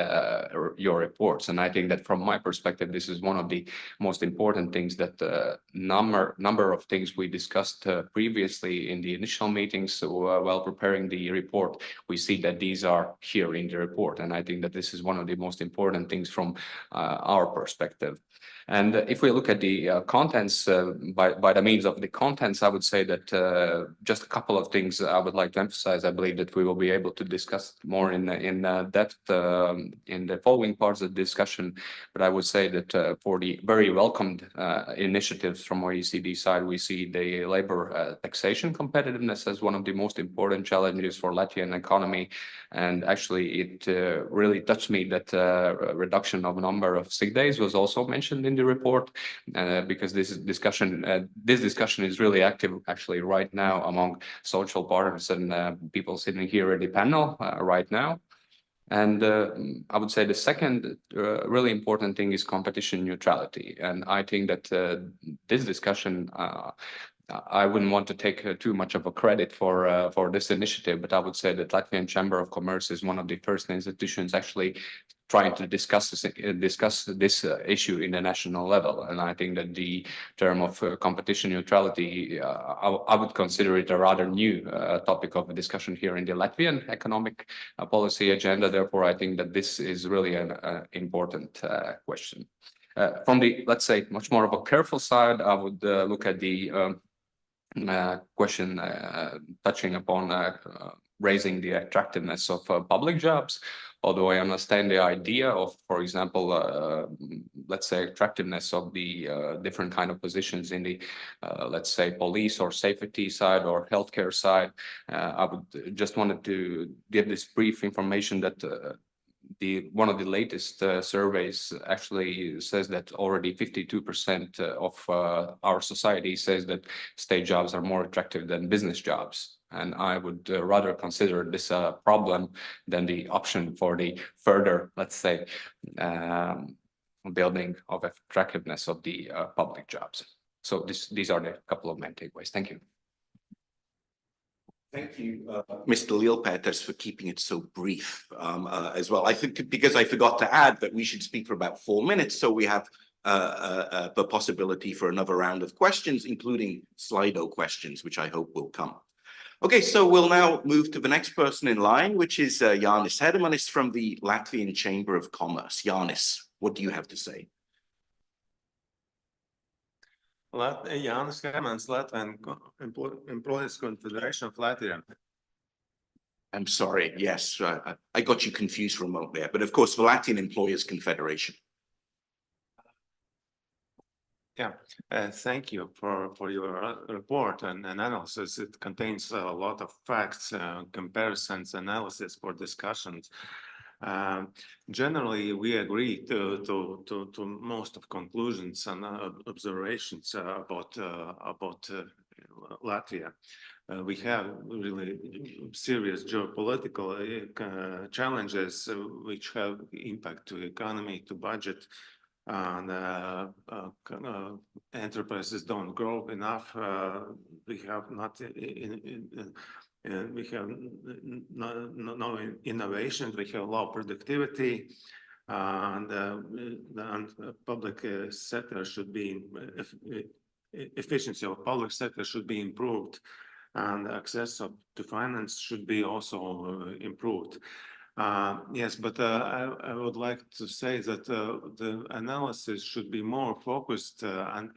reports. And I think that from my perspective, this is one of the most important things, that number of things we discussed previously in the initial meetings while preparing the report. We see that these are here in the report. And I think that this is one of the most important things from our perspective. And if we look at the contents, by the means of the contents, I would say that just a couple of things I would like to emphasize. I believe that we will be able to discuss more in depth in the following parts of the discussion. But I would say that for the very welcomed initiatives from OECD side, we see the labor taxation competitiveness as one of the most important challenges for Latvian economy. And actually, it really touched me that reduction of number of sick days was also mentioned in the report, because this discussion is really active actually right now among social partners and people sitting here at the panel right now. And I would say the second really important thing is competition neutrality. And I think that this discussion, I wouldn't want to take too much of a credit for this initiative, but I would say that Latvian Chamber of Commerce is one of the first institutions actually trying to discuss this issue in the national level. And I think that the term of competition neutrality, I would consider it a rather new topic of discussion here in the Latvian economic policy agenda. Therefore, I think that this is really an important question. From the, let's say, much more of a careful side, I would look at the question touching upon raising the attractiveness of public jobs. Although I understand the idea of, for example, let's say, attractiveness of the different kind of positions in the, let's say, police or safety side or healthcare side, I would just wanted to give this brief information that one of the latest surveys actually says that already 52% of our society says that state jobs are more attractive than business jobs. And I would rather consider this a problem than the option for the further, let's say, building of attractiveness of the public jobs. So these are the couple of main takeaways. Thank you. Thank you, Mr. Lielpēters, for keeping it so brief as well. I think because I forgot to add that we should speak for about 4 minutes, so we have the possibility for another round of questions, including Slido questions, which I hope will come. Okay, so we'll now move to the next person in line, which is Jānis Hedemanis from the Latvian Chamber of Commerce. Jānis, what do you have to say? Jānis Hedemanis, Latvian Employees Confederation of Latvia. I'm sorry, yes, I got you confused for a moment there, but of course, the Latvian Employers Confederation. Yeah, thank you for your report and analysis. It contains a lot of facts, comparisons, analysis for discussions. Generally, we agree to most of conclusions and observations about Latvia. we have really serious geopolitical challenges which have impact to economy, to budget, and enterprises don't grow enough. We have not we have no innovation. We have low productivity, and public sector should be efficiency of public sector should be improved, and access to finance should be also improved. Yes, but I would like to say that the analysis should be more focused on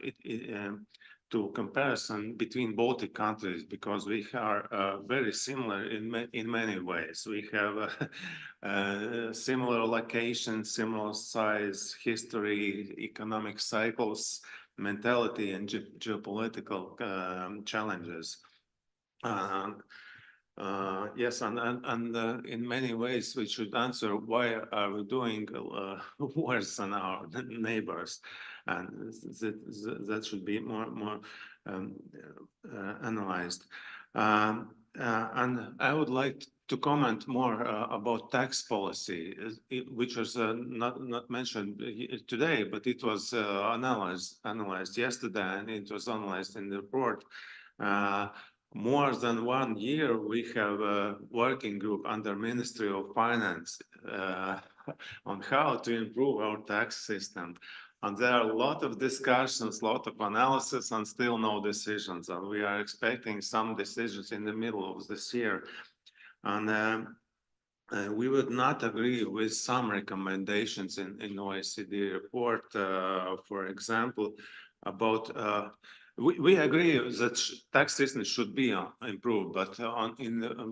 to comparison between Baltic countries, because we are very similar in many ways. We have similar locations, similar size, history, economic cycles, mentality, and geopolitical challenges. Yes, and in many ways we should answer why are we doing worse than our neighbors, and that should be more analyzed. And I would like to comment more about tax policy, which was not mentioned today, but it was analyzed yesterday, and it was analyzed in the report. More than 1 year, we have a working group under Ministry of Finance on how to improve our tax system. And there are a lot of discussions, a lot of analysis, and still no decisions. And we are expecting some decisions in the middle of this year. And we would not agree with some recommendations in OECD report, for example, about we agree that tax system should be improved, but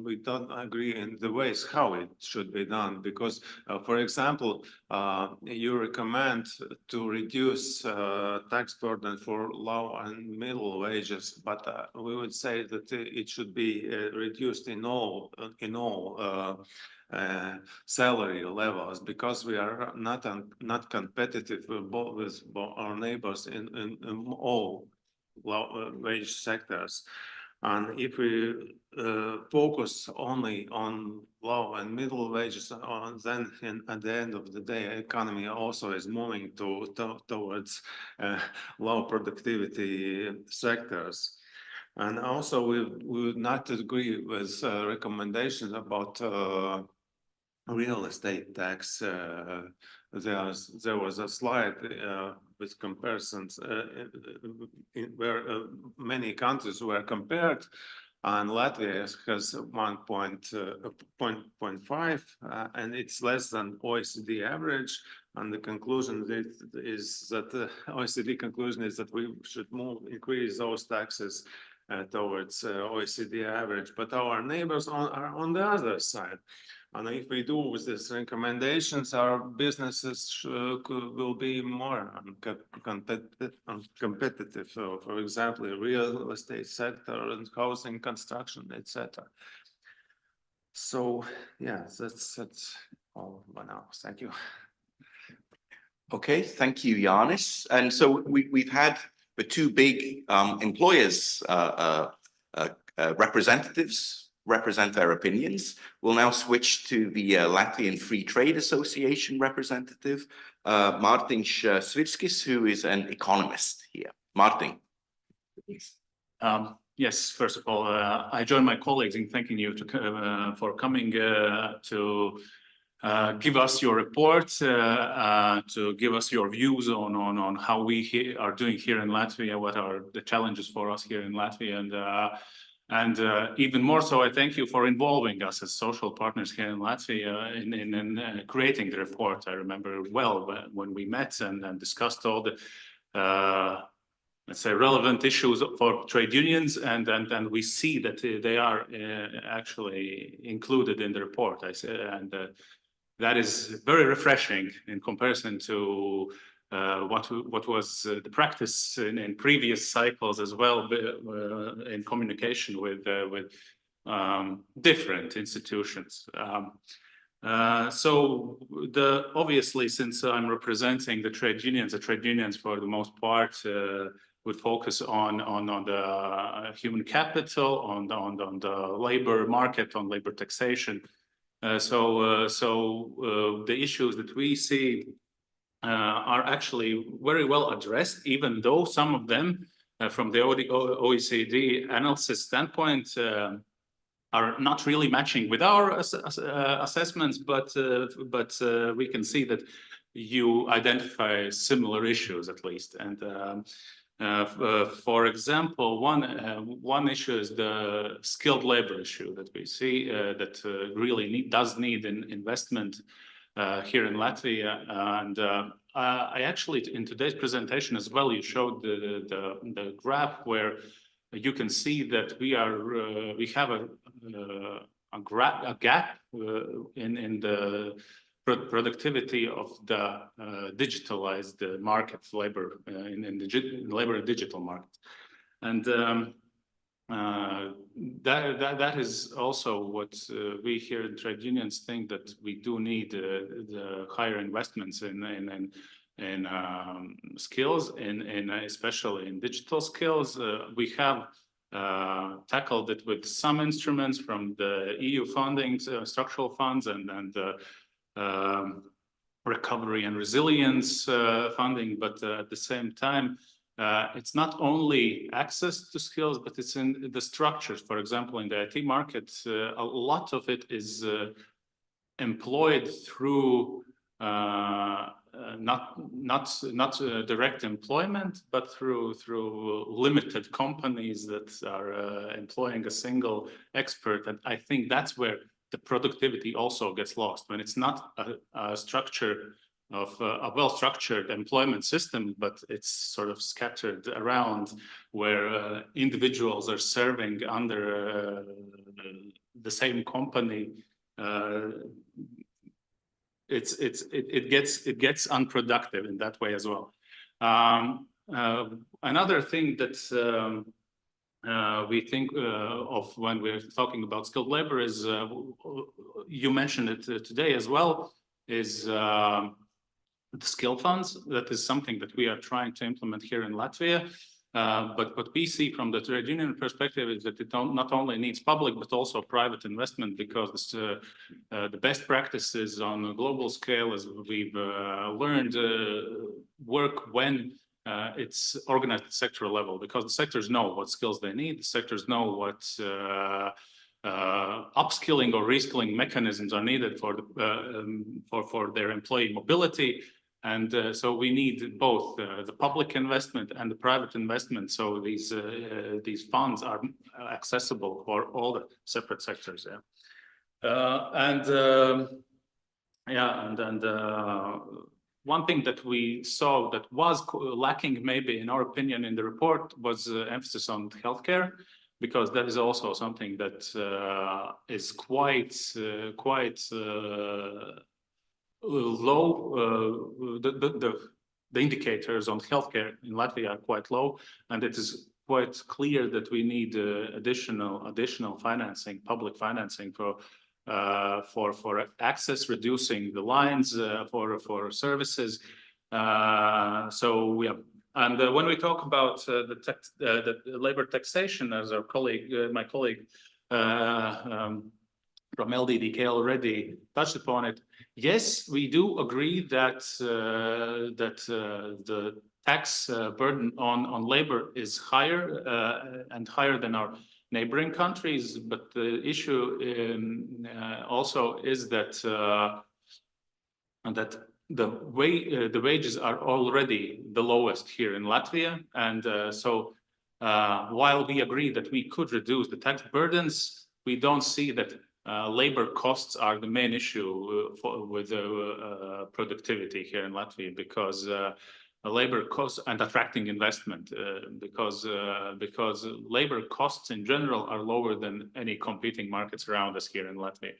we don't agree in the ways how it should be done. Because, for example, you recommend to reduce tax burden for low and middle wages, but we would say that it should be reduced in all salary levels, because we are not competitive with our neighbors in all low wage sectors. And if we focus only on low and middle wages, then at the end of the day, economy also is moving towards low productivity sectors. And also we would not agree with recommendations about real estate tax. There was a slide with comparisons where many countries were compared, and Latvia has 1.5, and it's less than OECD average. And the conclusion is that the OECD conclusion is that we should increase those taxes towards OECD average, but our neighbors are on the other side. And if we do with these recommendations, our businesses will be more competitive. So, for example, real estate sector and housing construction, etc. So, yeah, that's all for now. Thank you. Okay, thank you, Jānis. And so we've had the two big employers representatives represent their opinions. We'll now switch to the Latvian Free Trade Association representative, Mārtiņš Svirskis, who is an economist here. Mārtiņ, please. Yes, first of all, I join my colleagues in thanking you for coming to give us your report, to give us your views on how we are doing here in Latvia, what are the challenges for us here in Latvia, and even more so, I thank you for involving us as social partners here in Latvia in creating the report. I remember well when we met and discussed all the let's say relevant issues for trade unions, and we see that they are actually included in the report. I say, and that is very refreshing in comparison to what was the practice in previous cycles as well, in communication with different institutions. So obviously, since I'm representing the trade unions for the most part would focus on the human capital, on the labor market, on labor taxation. So the issues that we see are actually very well addressed, even though some of them, from the OECD analysis standpoint, are not really matching with our assessments, but we can see that you identify similar issues at least. And for example, one issue is the skilled labor issue that we see that really does need an investment here in Latvia. And I actually, in today's presentation as well, you showed the graph where you can see that we have a gap in the productivity of the digitalized market labor in the labor and digital market. And that is also what we here in trade unions think, that we do need the higher investments in skills, especially in digital skills. We have tackled it with some instruments from the EU funding, structural funds, and recovery and resilience funding, but at the same time, it's not only access to skills, but it's in the structures. For example, in the IT market, a lot of it is employed through not direct employment, but through limited companies that are employing a single expert. And I think that's where the productivity also gets lost, when it's not a structure of a well-structured employment system, but it's sort of scattered around, where individuals are serving under the same company. It gets unproductive in that way as well. Another thing that we think of when we're talking about skilled labor is, you mentioned it today as well, is the skill funds. That is something that we are trying to implement here in Latvia. But what we see from the trade union perspective is that it not only needs public, but also private investment, because the best practices on a global scale, as we've learned, work when it's organized at sectoral level, because the sectors know what skills they need. The sectors know what upskilling or reskilling mechanisms are needed for their employee mobility. And so we need both the public investment and the private investment. So these funds are accessible for all the separate sectors. One thing that we saw that was lacking, maybe in our opinion, in the report, was emphasis on healthcare, because that is also something that is quite low. The indicators on healthcare in Latvia are quite low, and it is quite clear that we need additional financing, public financing for access, reducing the lines for services. So we have, and when we talk about the labor taxation, as our colleague, my colleague from LDDK already touched upon it. Yes, we do agree that the tax burden on labor is higher and higher than our neighboring countries. But the issue also is that the wages are already the lowest here in Latvia, and so while we agree that we could reduce the tax burdens, we don't see that labor costs are the main issue with productivity here in Latvia, because labor costs and attracting investment, because labor costs in general are lower than any competing markets around us here in Latvia.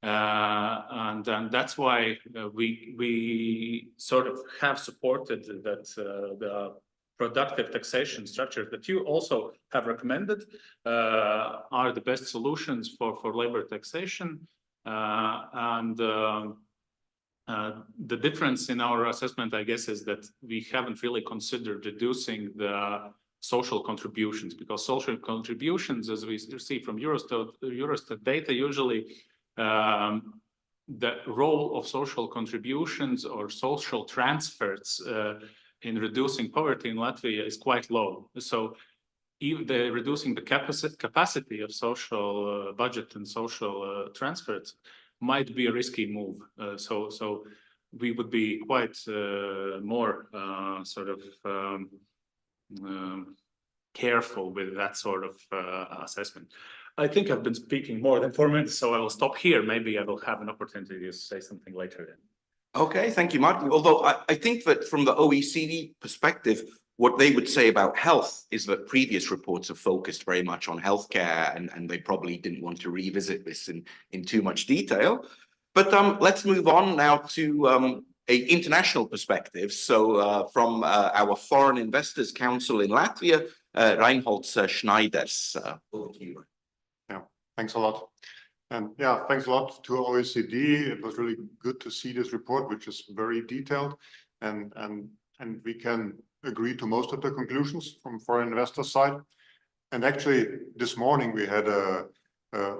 And that's why we sort of have supported that the productive taxation structure that you also have recommended are the best solutions for labor taxation. And The difference in our assessment, I guess, is that we haven't really considered reducing the social contributions, because social contributions, as we see from Eurostat data, usually the role of social contributions or social transfers in reducing poverty in Latvia is quite low. So even reducing the capacity of social budget and social transfers might be a risky move. So we would be quite more sort of careful with that sort of assessment. I think I've been speaking more than 4 minutes, so I will stop here. Maybe I will have an opportunity to say something later then. Okay, thank you, Martin. Although I think that from the OECD perspective, what they would say about health is that previous reports have focused very much on healthcare, and they probably didn't want to revisit this in too much detail. But let's move on now to an international perspective. So from our Foreign Investors Council in Latvia, Reinhold Schneiders. Over to you. Yeah, thanks a lot. And yeah, thanks a lot to OECD. It was really good to see this report, which is very detailed, and we can agree to most of the conclusions from foreign investor side. And actually, this morning we had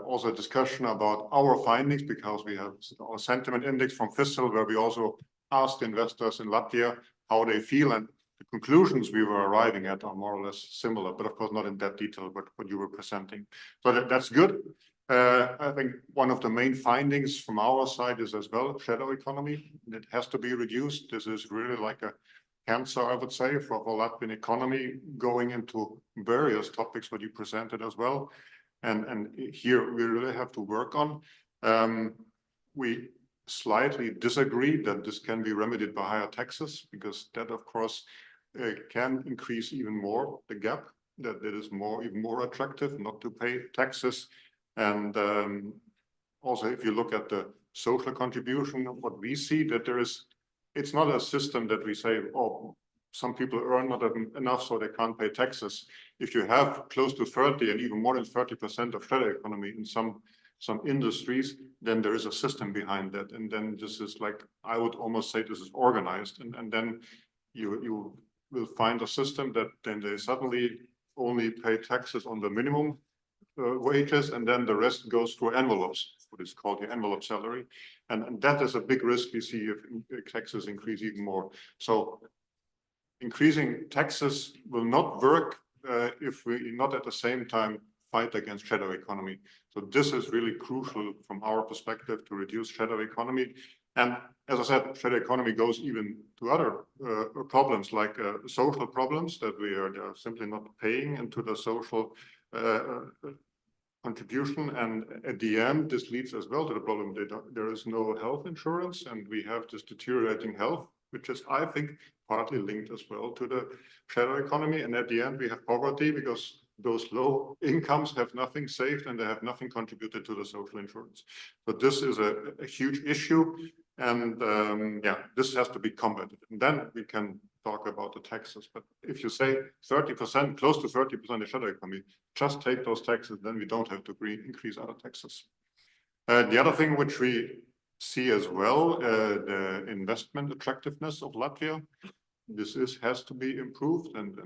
also a discussion about our findings, because we have our sentiment index from FICIL, where we also asked investors in Latvia how they feel, and the conclusions we were arriving at are more or less similar, but of course not in that detail, but what you were presenting. So that's good. I think one of the main findings from our side is as well shadow economy. It has to be reduced. This is really like a cancer, I would say, for the Latvian economy, going into various topics what you presented as well. And here we really have to work on. We slightly disagree that this can be remedied by higher taxes, because that, of course, can increase even more the gap, that it is even more attractive not to pay taxes. And also, if you look at the social contribution, what we see that it's not a system that we say, oh, some people earn not enough, so they can't pay taxes. If you have close to 30 and even more than 30% of shadow economy in some industries, then there is a system behind that. And then this is like, I would almost say this is organized. And then you will find a system that then they suddenly only pay taxes on the minimum wages, and then the rest goes through envelopes, what is called the envelope salary. And that is a big risk we see if taxes increase even more. So increasing taxes will not work if we not at the same time fight against shadow economy. So this is really crucial from our perspective to reduce shadow economy. And as I said, shadow economy goes even to other problems, like social problems, that they are simply not paying into the social contribution. And at the end, this leads as well to the problem that there is no health insurance, and we have this deteriorating health, which is, I think, partly linked as well to the shadow economy. And at the end, we have poverty, because those low incomes have nothing saved and they have nothing contributed to the social insurance. So this is a huge issue. And yeah, this has to be combated. And then we can talk about the taxes. But if you say 30%, close to 30% of shadow economy, just take those taxes, then we don't have to increase other taxes. The other thing which we see as well, the investment attractiveness of Latvia. This has to be improved, and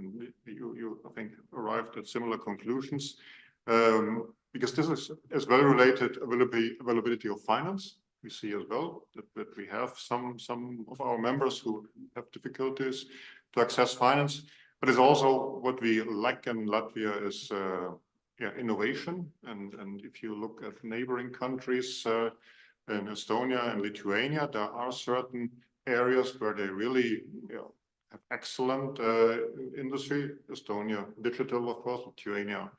you I think arrived at similar conclusions, because this is as well related availability of finance. We see as well that we have some of our members who have difficulties to access finance, but it's also what we lack in Latvia is innovation. And if you look at neighboring countries in Estonia and Lithuania, there are certain areas where they really have excellent industry. Estonia, digital, of course, Lithuania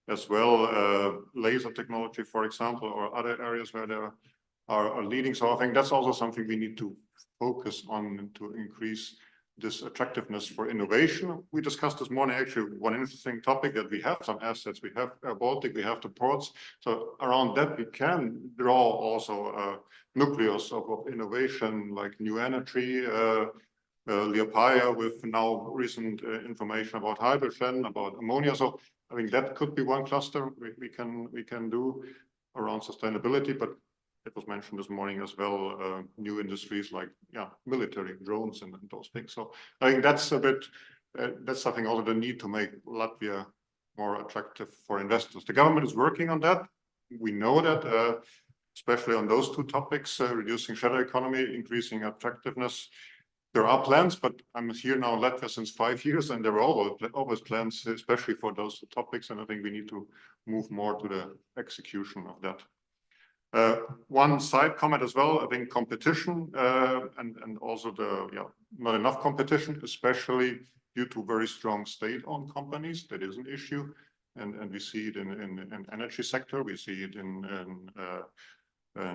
as well, laser technology, for example, or other areas where there are leading. So I think that's also something we need to focus on to increase this attractiveness for innovation. We discussed this morning actually one interesting topic, that we have some assets. We have Baltic, we have the ports. So around that we can draw also a nucleus of innovation, like new energy, Liepāja with now recent information about hydrogen, about ammonia. So I think that could be one cluster we can do around sustainability. But it was mentioned this morning as well, new industries like military drones and those things. So I think that's a bit, that's something also the need to make Latvia more attractive for investors. The government is working on that. We know that, especially on those two topics, reducing shadow economy, increasing attractiveness. There are plans, but I'm here now in Latvia since 5 years, and there were always plans, especially for those topics. And I think we need to move more to the execution of that. One side comment as well, I think competition and also not enough competition, especially due to very strong state-owned companies. That is an issue, and we see it in energy sector. We see it in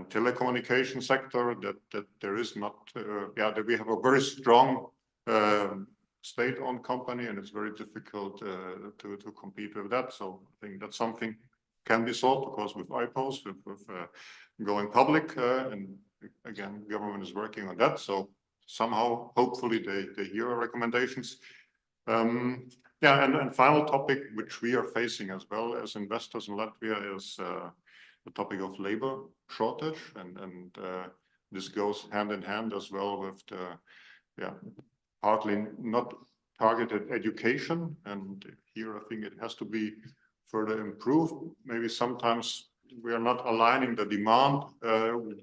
telecommunication sector that there is not that we have a very strong state-owned company, and it's very difficult to compete with that. So I think that's something can be solved, of course, with IPOs, with going public, and again, government is working on that. So somehow, hopefully, they hear our recommendations. And final topic which we are facing as well as investors in Latvia is the topic of labor shortage, and this goes hand in hand as well with the partly not targeted education. And here I think it has to be further improved. Maybe sometimes we are not aligning the demand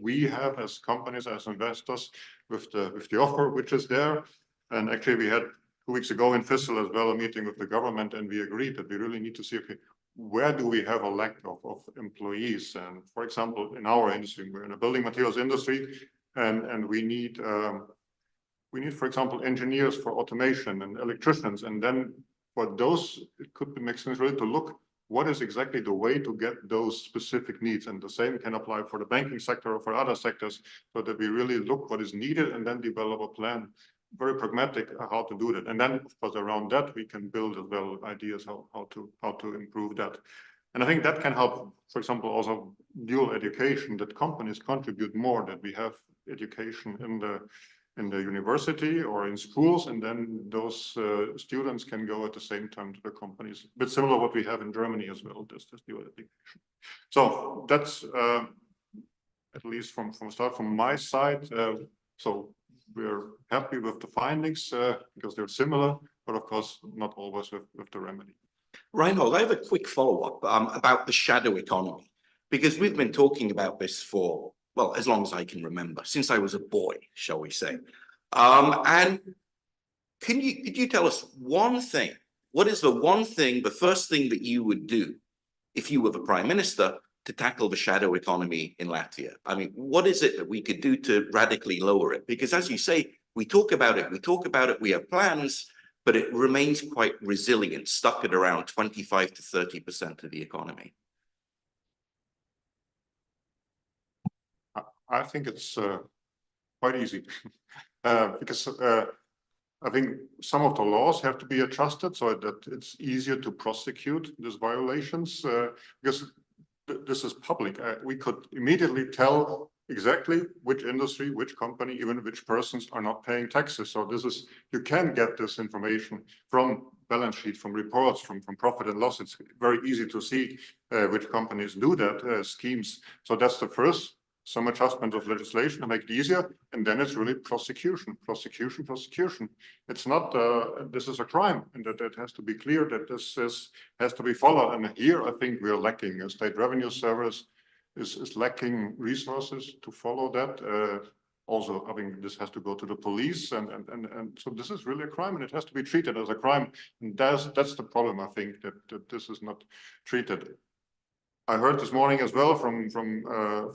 we have as companies, as investors, with the offer which is there. And actually we had 2 weeks ago in FICIL as well a meeting with the government, and we agreed that we really need to see, okay, where do we have a lack of employees? And for example, in our industry, we're in a building materials industry, and we need, for example, engineers for automation and electricians. And then for those, it could make sense really to look what is exactly the way to get those specific needs. And the same can apply for the banking sector or for other sectors, so that we really look what is needed and then develop a plan, very pragmatic, how to do that. And then, of course, around that, we can build as well ideas how to improve that. And I think that can help, for example, also dual education, that companies contribute more, that we have education in the university or in schools, and then those students can go at the same time to the companies. A bit similar what we have in Germany as well, this dual education. So that's at least from my side. So we're happy with the findings because they're similar, but of course not always with the remedy. Reinhold, I have a quick follow-up about the shadow economy, because we've been talking about this for, well, as long as I can remember, since I was a boy, shall we say. And could you tell us one thing? What is the one thing, the first thing that you would do if you were the Prime Minister to tackle the shadow economy in Latvia? I mean, what is it that we could do to radically lower it? Because as you say, we talk about it, we have plans, but it remains quite resilient, stuck at around 25 to 30% of the economy. I think it's quite easy because I think some of the laws have to be adjusted so that it's easier to prosecute these violations, because this is public. We could immediately tell exactly which industry, which company, even which persons are not paying taxes. So this is, you can get this information from balance sheet, from reports, from profit and loss. It's very easy to see which companies do that schemes. So that's the first, some adjustment of legislation to make it easier. And then it's really prosecution. It's not, this is a crime, and that has to be clear that this has to be followed. And here I think we are lacking. State Revenue Service is lacking resources to follow that. Also, I think this has to go to the police, and so this is really a crime, and it has to be treated as a crime. And that's the problem, I think, that this is not treated. I heard this morning as well from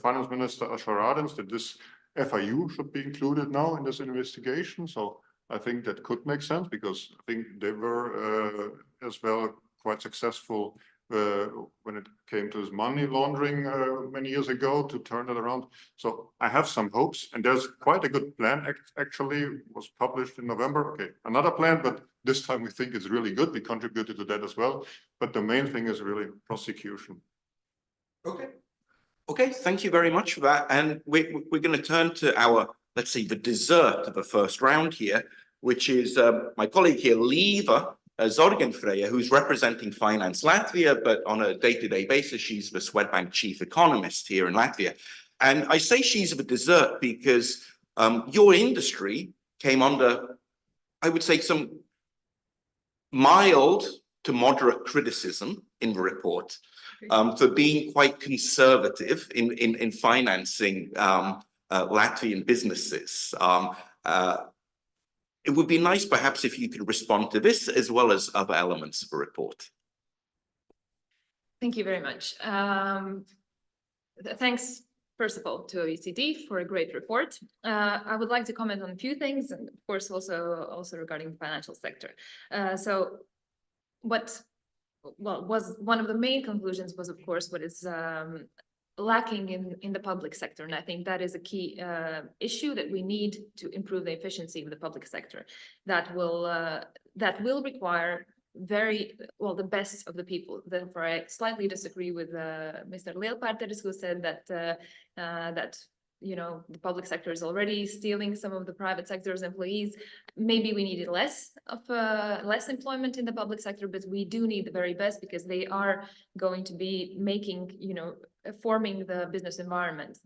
Finance Minister Auers that this FIU should be included now in this investigation. So I think that could make sense, because I think they were as well quite successful when it came to this money laundering many years ago, to turn it around. So I have some hopes, and there's quite a good plan actually was published in November. Okay, another plan, but this time we think it's really good. We contributed to that as well. But the main thing is really prosecution. Okay, thank you very much for that. And we're going to turn to our, let's say, the dessert of the first round here, which is my colleague here, Lieva Zorgenfreya, who's representing Finance Latvia, but on a day-to-day basis, she's the Swedbank chief economist here in Latvia. And I say she's of a dessert because your industry came under, I would say, some mild to moderate criticism in the report for being quite conservative in financing Latvian businesses. It would be nice perhaps if you could respond to this as well as other elements of the report. Thank you very much. Thanks, first of all, to OECD for a great report. I would like to comment on a few things, and of course also regarding the financial sector. So what was one of the main conclusions was, of course, what is lacking in the public sector, and I think that is a key issue, that we need to improve the efficiency of the public sector. That will require the best of the people. Therefore, I slightly disagree with Mr. Lielpārteris, who said that the public sector is already stealing some of the private sector's employees. Maybe we needed less employment in the public sector, but we do need the very best, because they are going to be making, forming the business environment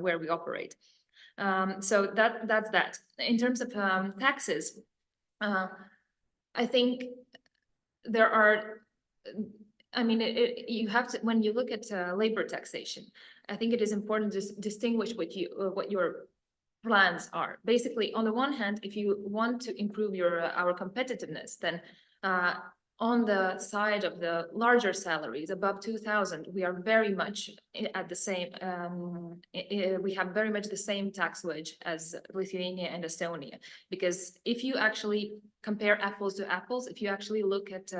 where we operate. So that's that. In terms of taxes, I think there are, you have to, when you look at labor taxation, I think it is important to distinguish what your plans are. Basically, on the one hand, if you want to improve our competitiveness, then on the side of the larger salaries above 2,000, we are very much at the same. We have very much the same tax wage as Lithuania and Estonia, because if you actually compare apples to apples, if you actually look at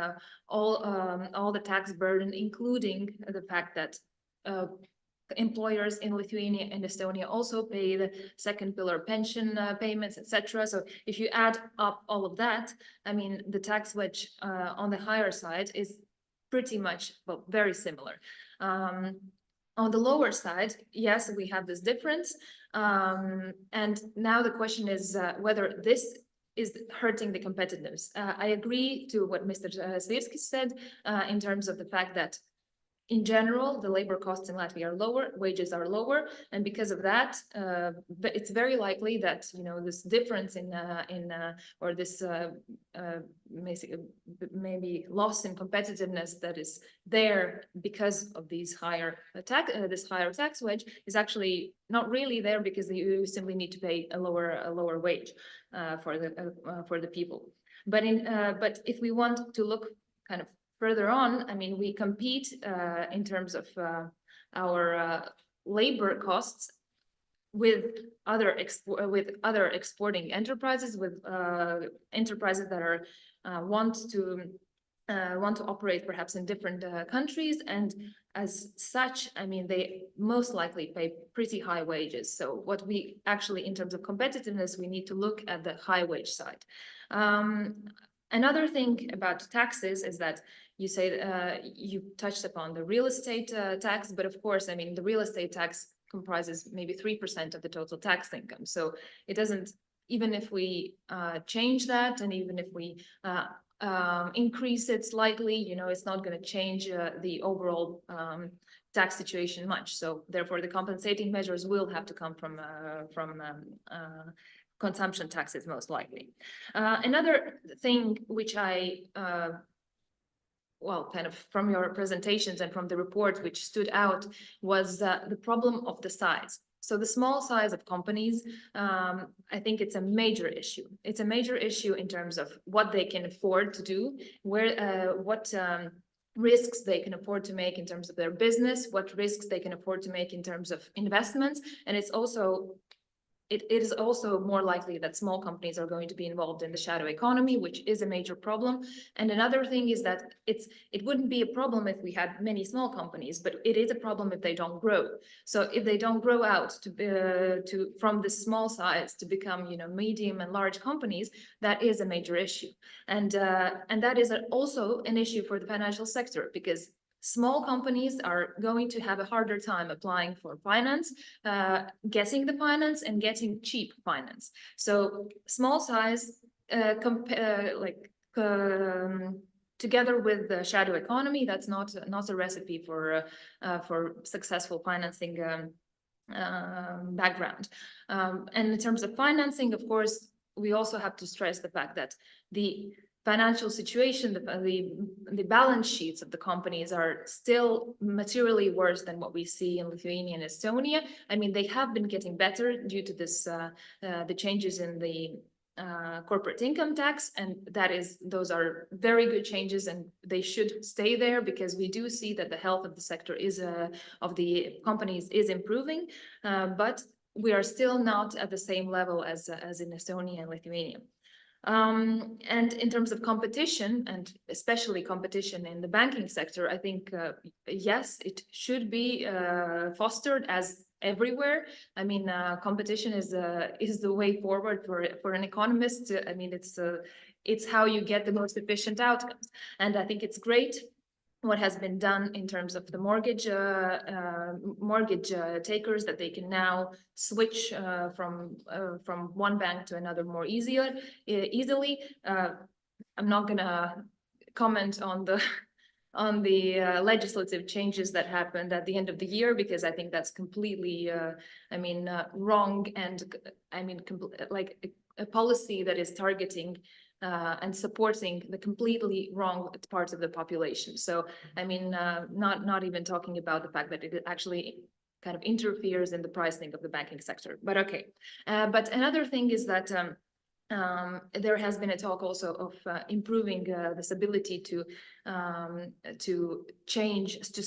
all the tax burden, including the fact that employers in Lithuania and Estonia also pay the second pillar pension payments, etc. So if you add up all of that, the tax wedge on the higher side is pretty much, very similar. On the lower side, yes, we have this difference. And now the question is whether this is hurting the competitiveness. I agree to what Mr. Svirskis said in terms of the fact that in general, the labor costs in Latvia are lower, wages are lower, and because of that, it's very likely that this difference or this maybe loss in competitiveness that is there because of these this higher tax wage is actually not really there, because you simply need to pay a lower wage for the people. But if we want to look kind of further on, we compete in terms of our labor costs with other exporting enterprises, with enterprises that are want to operate perhaps in different countries, and as such, they most likely pay pretty high wages. So what we actually, in terms of competitiveness, we need to look at the high wage side. Another thing about taxes is that you say you touched upon the real estate tax, but of course, the real estate tax comprises maybe 3% of the total tax income. So it doesn't, even if we change that, and even if we increase it slightly, it's not going to change the overall tax situation much. So therefore, the compensating measures will have to come from consumption taxes, most likely. Another thing which I, kind of from your presentations and from the report, which stood out, was the problem of the size. So the small size of companies, I think it's a major issue. It's a major issue in terms of what they can afford to do, what risks they can afford to make in terms of their business, what risks they can afford to make in terms of investments, and it's also it is also more likely that small companies are going to be involved in the shadow economy, which is a major problem. And another thing is that it wouldn't be a problem if we had many small companies, but it is a problem if they don't grow. So if they don't grow out from the small size to become, medium and large companies, that is a major issue. And that is also an issue for the financial sector, because small companies are going to have a harder time applying for finance, getting the finance, and getting cheap finance. So small size, together with the shadow economy, that's not a recipe for successful financing background. And in terms of financing, of course, we also have to stress the fact that the financial situation, the balance sheets of the companies are still materially worse than what we see in Lithuania and Estonia. I mean, they have been getting better due to this, the changes in the corporate income tax, and those are very good changes, and they should stay there because we do see that the health of the sector of the companies is improving, but we are still not at the same level as in Estonia and Lithuania. And in terms of competition, and especially competition in the banking sector, I think, yes, it should be fostered as everywhere. I mean, competition is the way forward for an economist. I mean, it's how you get the most efficient outcomes. And I think it's great what has been done in terms of the mortgage takers, that they can now switch from one bank to another more easily. I'm not gonna comment on the legislative changes that happened at the end of the year, because I think that's completely, wrong, and I mean, like a policy that is targeting and supporting the completely wrong parts of the population. So, I mean, not even talking about the fact that it actually kind of interferes in the pricing of the banking sector. But okay. But another thing is that there has been a talk also of improving this ability to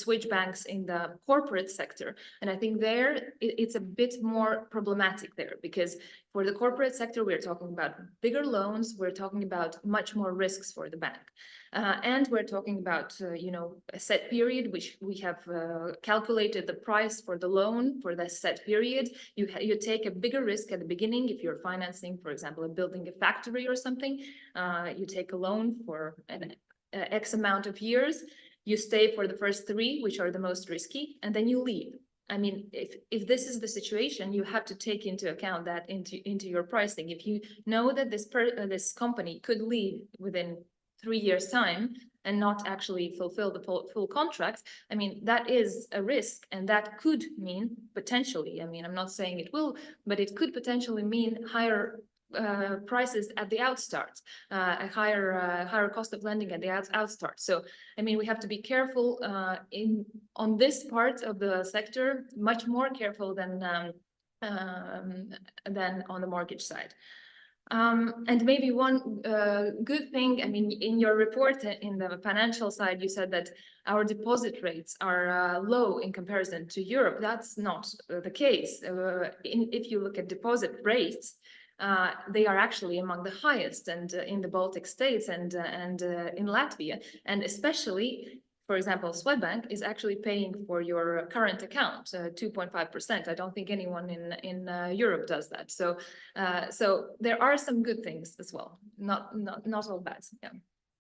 switch banks in the corporate sector, and I think it's a bit more problematic there, because for the corporate sector we're talking about bigger loans, we're talking about much more risks for the bank, and we're talking about a set period, which we have calculated the price for the loan for the set period. You take a bigger risk at the beginning if you're financing, for example, building a factory or something. You take a loan for an X amount of years, you stay for the first 3, which are the most risky, and then you leave. I mean, if this is the situation, you have to take into account that into your pricing. If you know that this company could leave within 3 years' time and not actually fulfill the full contract, I mean, that is a risk, and that could mean potentially, I mean, I'm not saying it will, but it could potentially mean higher prices at the outstart, a higher cost of lending at the outstart. So, I mean, we have to be careful on this part of the sector, much more careful than on the mortgage side. And maybe one good thing, I mean, in your report in the financial side, you said that our deposit rates are low in comparison to Europe. That's not the case. If you look at deposit rates, they are actually among the highest, and in the Baltic states and in Latvia, and especially, for example, Swedbank is actually paying for your current account 2.5%. I don't think anyone in Europe does that. So so there are some good things as well, not all bad. Yeah,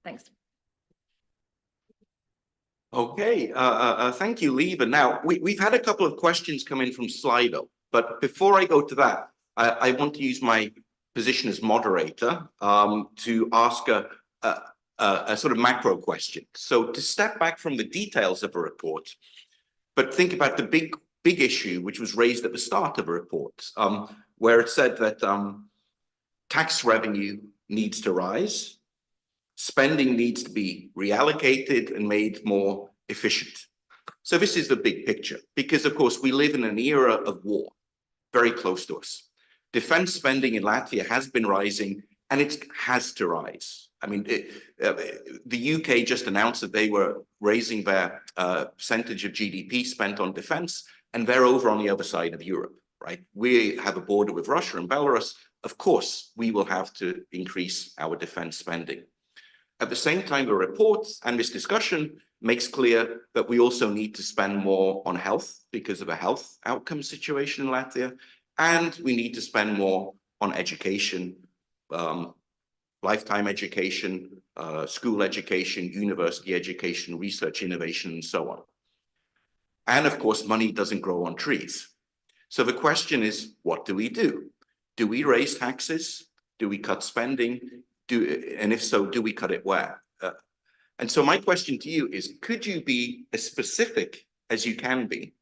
thanks. Okay, thank you, Liebe. Now, we've had a couple of questions come in from Slido, but before I go to that, I want to use my position as moderator to ask a sort of macro question. So to step back from the details of a report, but think about the big issue which was raised at the start of a report, where it said that tax revenue needs to rise, spending needs to be reallocated and made more efficient. So this is the big picture, because of course we live in an era of war, very close to us. Defense spending in Latvia has been rising, and it has to rise. I mean, the UK just announced that they were raising their percentage of GDP spent on defense, and they're over on the other side of Europe, right? We have a border with Russia and Belarus. Of course, we will have to increase our defense spending. At the same time, the report and this discussion makes clear that we also need to spend more on health because of a health outcome situation in Latvia, and we need to spend more on education, lifetime education, school education, university education, research, innovation, and so on. And of course, money doesn't grow on trees. So the question is, what do we do? Do we raise taxes? Do we cut spending? And if so, do we cut it where? And so my question to you is, could you be as specific as you can be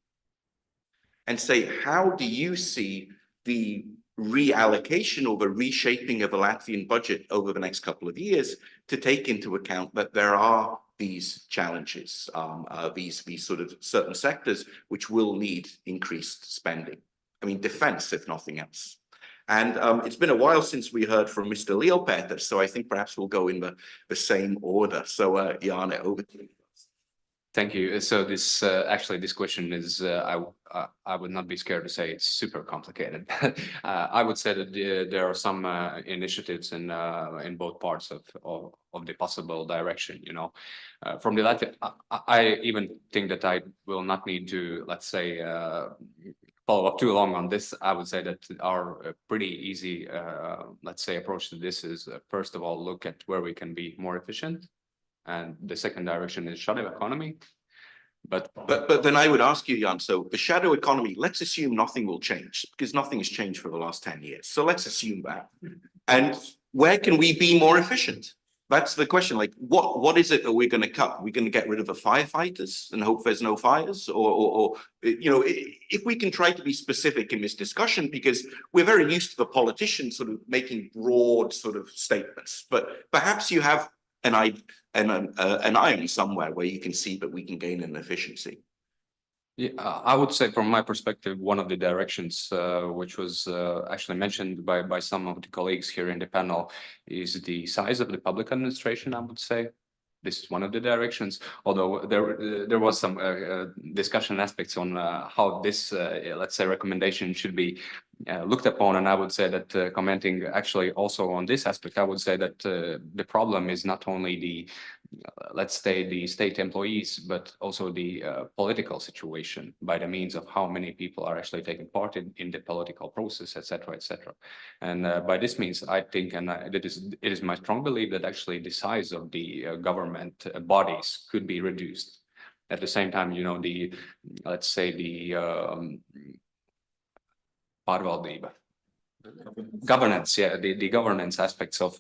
and say, how do you see the reallocation or the reshaping of the Latvian budget over the next couple of years to take into account that there are these challenges, these sort of certain sectors which will need increased spending. I mean, defense, if nothing else. And it's been a while since we heard from Mr. Lielpēters, so I think perhaps we'll go in the same order. So, Jāne, over to you. Thank you. So this actually this question is I would not be scared to say it's super complicated. I would say that there are some initiatives in both parts of the possible direction. You know, from the Latvia, I even think that I will not need to, let's say, follow up too long on this. I would say that our pretty easy, let's say, approach to this is first of all look at where we can be more efficient. And the second direction is shadow economy. But then I would ask you, Jan, so the shadow economy, let's assume nothing will change because nothing has changed for the last 10 years. So let's assume that. And where can we be more efficient? That's the question. Like, what is it that we're going to cut? We're going to get rid of the firefighters and hope there's no fires? Or you know, if we can try to be specific in this discussion, because we're very used to the politicians sort of making broad sort of statements, but perhaps you have an iron somewhere where you can see that we can gain in efficiency. Yeah, I would say from my perspective, one of the directions which was actually mentioned by some of the colleagues here in the panel is the size of the public administration, I would say. This is one of the directions, although there was some discussion aspects on how this, let's say, recommendation should be looked upon. And I would say that commenting actually also on this aspect, I would say that the problem is not only the, let's say, the state employees, but also the political situation by the means of how many people are actually taking part in the political process, etc., etc. And by this means, I think, and it is my strong belief that actually the size of the government bodies could be reduced. At the same time, you know, the, let's say, the governance, yeah, the governance aspects of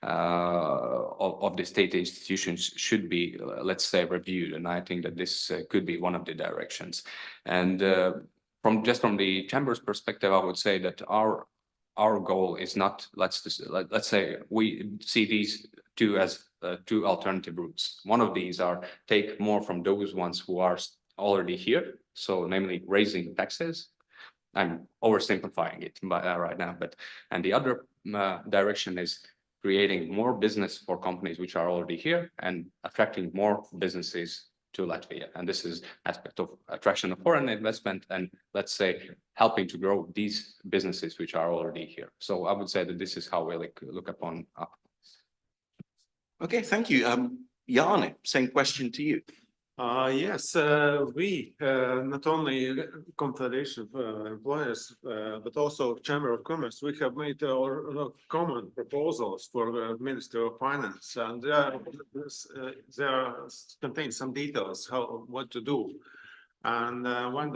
the state institutions should be, let's say, reviewed, and I think that this could be one of the directions. And from the chamber's perspective, I would say that our goal is not, let's say, we see these two as two alternative routes. One of these are take more from those ones who are already here, so namely raising taxes. I'm oversimplifying it right now, and the other direction is creating more business for companies which are already here and attracting more businesses to Latvia. And this is aspect of attraction of foreign investment and, let's say, helping to grow these businesses which are already here. So I would say that this is how we look upon. Okay, thank you. Jāne, same question to you. Yes, we not only Confederation of Employers, but also Chamber of Commerce, we have made our common proposals for the Ministry of Finance, and there contain some details what to do. And one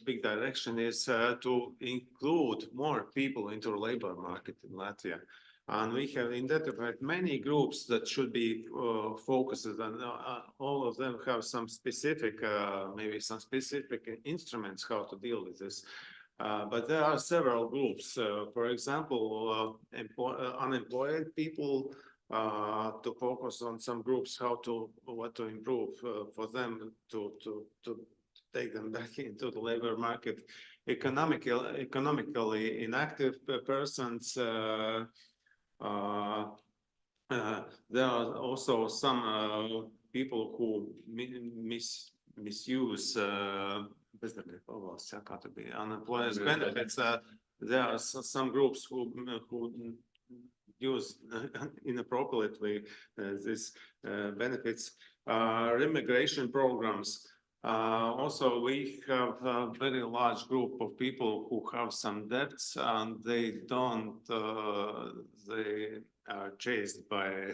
big direction is to include more people into the labor market in Latvia. And we have identified many groups that should be focused, and all of them have some specific, maybe some specific instruments how to deal with this. But there are several groups. For example, unemployed people, to focus on some groups, what to improve for them to take them back into the labor market. Economically inactive persons. There are also some people who misuse unemployment benefits. There are some groups who use inappropriately these benefits. Immigration programs. Also, we have a very large group of people who have some debts, and they are chased by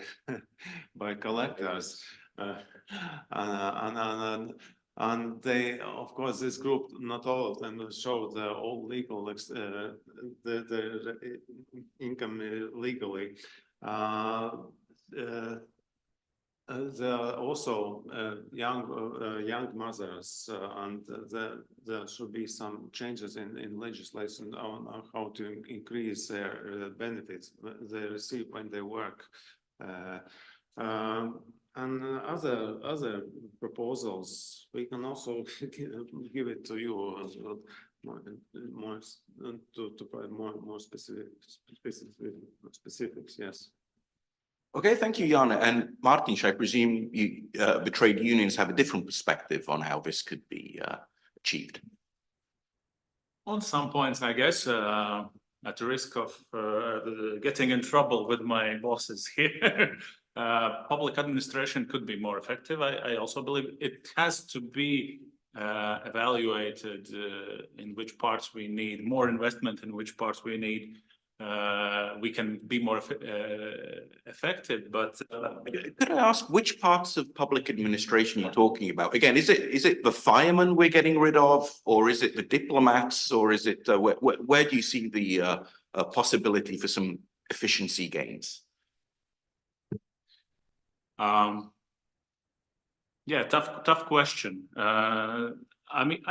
collectors, and they, of course, this group, not all of them show the all legal the income legally. There are also young mothers, and there should be some changes in legislation on how to increase their benefits they receive when they work. And other proposals, we can also give it to you as well, more to provide more specifics. Yes. Okay, thank you, Jana. And Martin, I presume you, the trade unions have a different perspective on how this could be achieved. On some points, I guess, at the risk of getting in trouble with my bosses here, public administration could be more effective. I also believe it has to be evaluated in which parts we need more investment, in which parts we need we can be more effective. But could I ask which parts of public administration you're talking about? Again, is it the firemen we're getting rid of, or is it the diplomats, or is it where do you see the possibility for some efficiency gains? Yeah, tough question. I mean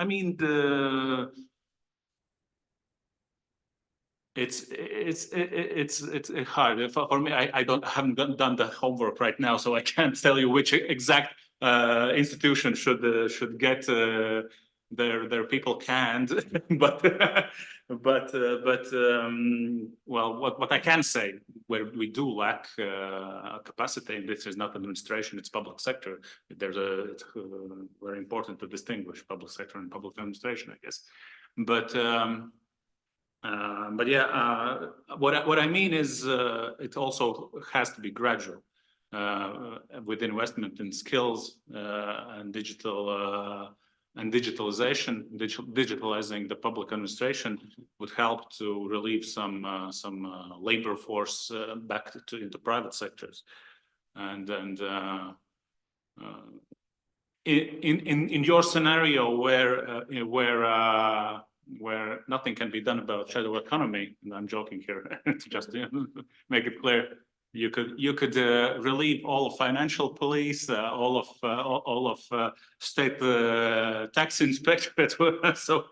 it's hard for me. I haven't done the homework right now, so I can't tell you which exact institution should get their people canned. Well, what I can say, where we do lack capacity, and this is not administration, it's public sector. It's very important to distinguish public sector and public administration, I guess. But yeah, what I mean is it also has to be gradual with investment in skills and digitalization. Digitalizing the public administration would help to relieve some labor force back into private sectors, and in your scenario where nothing can be done about shadow economy, and I'm joking here, to just make it clear, you could relieve all of financial police, all of state tax inspectorate. So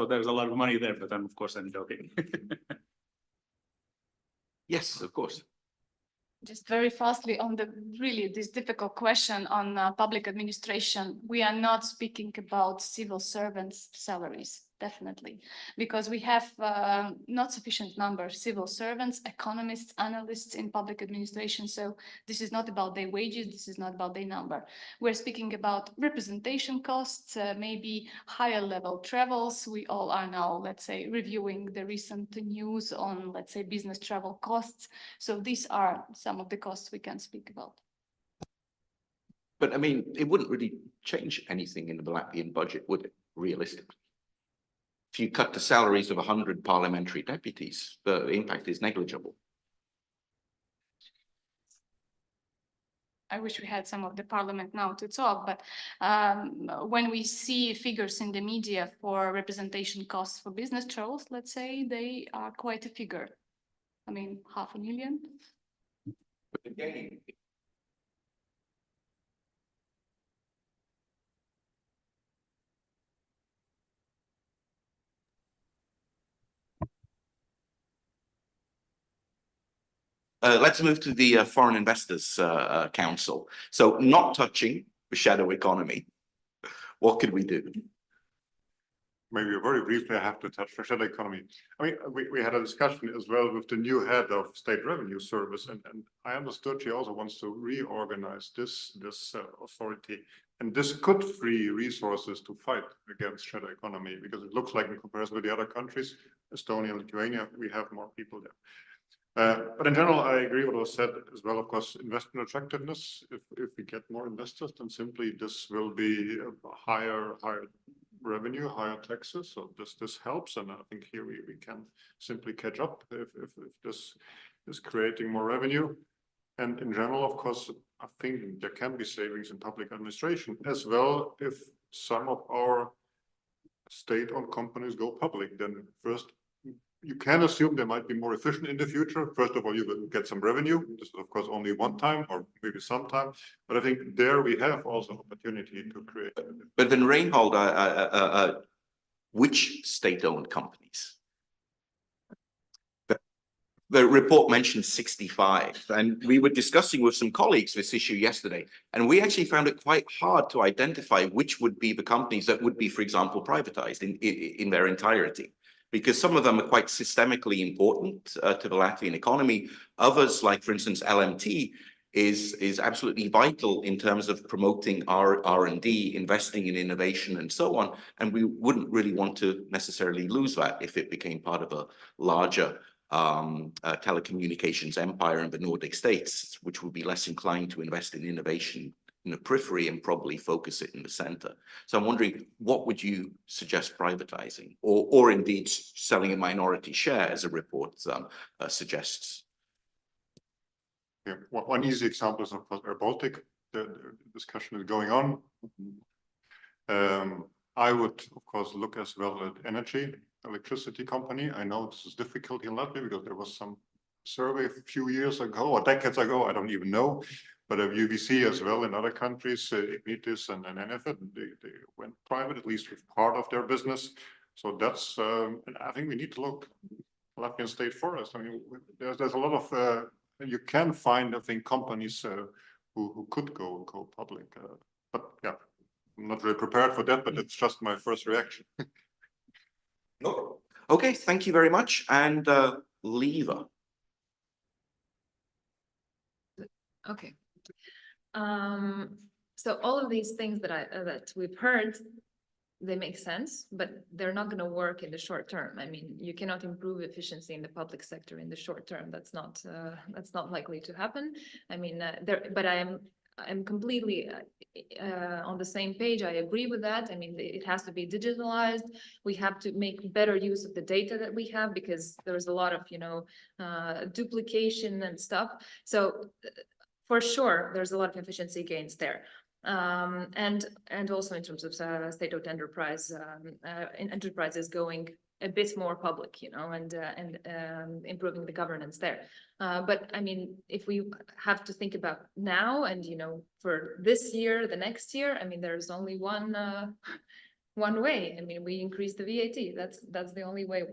there's a lot of money there, but of course I'm joking. Yes, of course. Just very fastly on this difficult question on public administration, we are not speaking about civil servants' salaries, definitely, because we have not sufficient number of civil servants, economists, analysts in public administration. So this is not about their wages, this is not about their number. We're speaking about representation costs, maybe higher level travels. We all are now, let's say, reviewing the recent news on, let's say, business travel costs. So these are some of the costs we can speak about. But I mean, it wouldn't really change anything in the Latvian budget, would it, realistically? If you cut the salaries of 100 parliamentary deputies, the impact is negligible. I wish we had some of the parliament now to talk, but when we see figures in the media for representation costs for business travels, let's say, they are quite a figure. I mean, 500,000. But again, let's move to the Foreign Investors Council. So not touching the shadow economy, what could we do? Maybe very briefly, I have to touch the shadow economy. I mean, we had a discussion as well with the new head of State Revenue Service, and I understood she also wants to reorganize this authority. And this could free resources to fight against shadow economy, because it looks like in comparison with the other countries, Estonia and Lithuania, we have more people there. But in general, I agree with what was said as well. Of course, investment attractiveness, if we get more investors, then simply this will be a higher revenue, higher taxes. So this helps. And I think here we can simply catch up if this is creating more revenue. And in general, of course, I think there can be savings in public administration as well if some of our state-owned companies go public. Then first, you can assume they might be more efficient in the future. First of all, you will get some revenue. This is of course only one time or maybe sometime, but I think there we have also opportunity to create. But then Reinhold, which state-owned companies? The report mentioned 65, and we were discussing with some colleagues this issue yesterday, and we actually found it quite hard to identify which would be the companies that would be, for example, privatized in their entirety, because some of them are quite systemically important to the Latvian economy. Others, like for instance, LMT, is absolutely vital in terms of promoting our R&D, investing in innovation and so on, and we wouldn't really want to necessarily lose that if it became part of a larger telecommunications empire in the Nordic states, which would be less inclined to invest in innovation in the periphery and probably focus it in the center. So I'm wondering, what would you suggest privatizing, or indeed selling a minority share, as a report suggests? Yeah, one easy example is of course Air Baltic. The discussion is going on. I would of course look as well at energy. Electricity company. I know this is difficult in Latvia because there was some survey a few years ago or decades ago, I don't even know, but UVC as well in other countries, Ignitis and Enefit, they went private, at least with part of their business. So that's, and I think we need to look Latvian state forest. I mean, there's a lot of, you can find, I think, companies who could go public, but yeah, I'm not really prepared for that, but it's just my first reaction. Okay, thank you very much. And Leva. Okay. So all of these things that we've heard, they make sense, but they're not going to work in the short term. I mean, you cannot improve efficiency in the public sector in the short term. That's not likely to happen. I mean, but I'm completely on the same page. I agree with that. I mean, it has to be digitalized. We have to make better use of the data that we have, because there's a lot of, duplication and stuff. So for sure, there's a lot of efficiency gains there. And also in terms of state-owned enterprises going a bit more public, and improving the governance there. But I mean, if we have to think about now and, for this year, the next year, I mean, there's only one way. I mean, we increase the VAT. That's the only way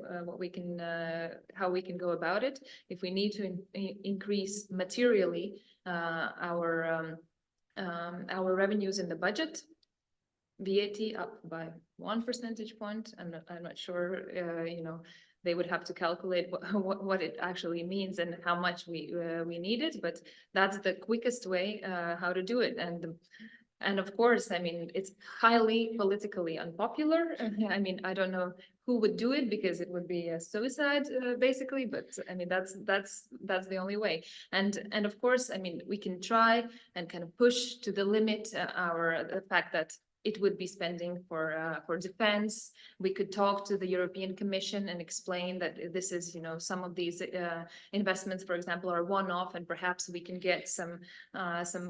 how we can go about it. If we need to increase materially our revenues in the budget, VAT up by 1 percentage point. I'm not sure, they would have to calculate what it actually means and how much we need it, but that's the quickest way how to do it. And of course, I mean, it's highly politically unpopular. I mean, I don't know who would do it, because it would be a suicide, basically. But I mean, that's the only way. And of course, I mean, we can try and kind of push to the limit the fact that it would be spending for defense. We could talk to the European Commission and explain that this is, some of these investments, for example, are one-off, and perhaps we can get some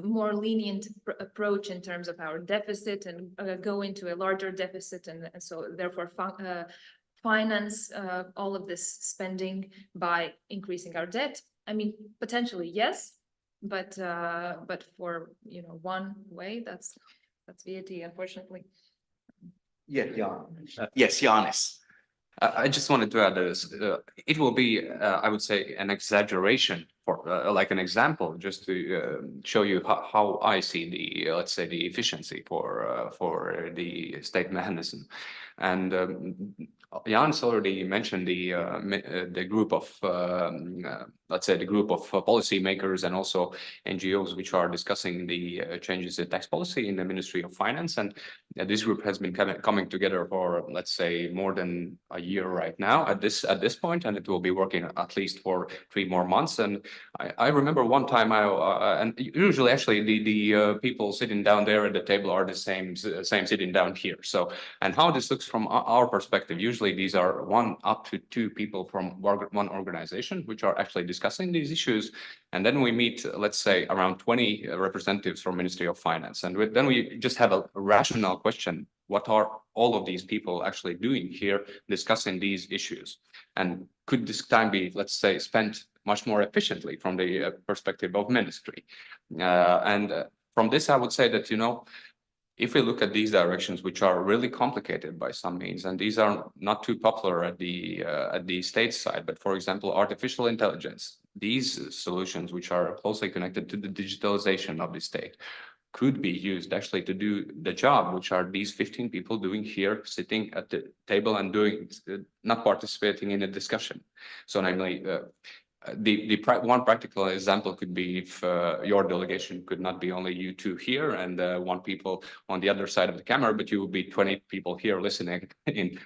more lenient approach in terms of our deficit, and go into a larger deficit, and so therefore finance all of this spending by increasing our debt. I mean, potentially yes, but for one way, that's VAT, unfortunately. Yeah. Yes, Janis. I just wanted to add this. It will be, I would say, an exaggeration for like an example, just to show you how I see the, let's say, the efficiency for the state mechanism. And Janis already mentioned the group of, let's say, the group of policymakers and also NGOs which are discussing the changes in tax policy in the Ministry of Finance. And this group has been coming together for, let's say, more than a year right now at this point, and it will be working at least for 3 more months. And I remember one time, and usually actually the people sitting down there at the table are the same sitting down here. So, and how this looks from our perspective, usually these are 1 up to 2 people from one organization which are actually discussing these issues. And then we meet, let's say, around 20 representatives from Ministry of Finance. And then we just have a rational question. what are all of these people actually doing here discussing these issues? And could this time be, let's say, spent much more efficiently from the perspective of ministry? From this, I would say that, if we look at these directions, which are really complicated by some means, and these are not too popular at the state side, but for example, artificial intelligence, these solutions, which are closely connected to the digitalization of the state, could be used actually to do the job, which are these 15 people doing here, sitting at the table and not participating in a discussion. So namely, one practical example could be if your delegation could not be only you two here and one people on the other side of the camera, but you would be 20 people here listening in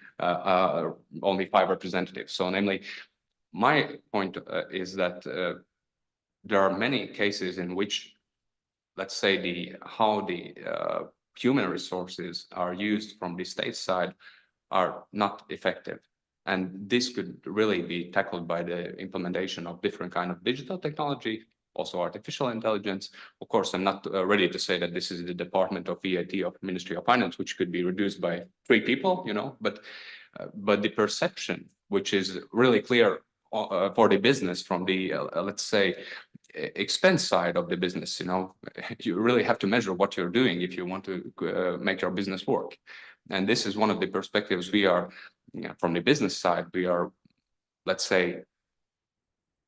only 5 representatives. So namely, my point is that there are many cases in which, let's say, how the human resources are used from the state side are not effective. And this could really be tackled by the implementation of different kind of digital technology, also artificial intelligence. Of course, I'm not ready to say that this is the Department of VAT of Ministry of Finance, which could be reduced by 3 people, but the perception, which is really clear for the business from the, let's say, expense side of the business, you really have to measure what you're doing if you want to make your business work. And this is one of the perspectives we are, from the business side, we are, let's say,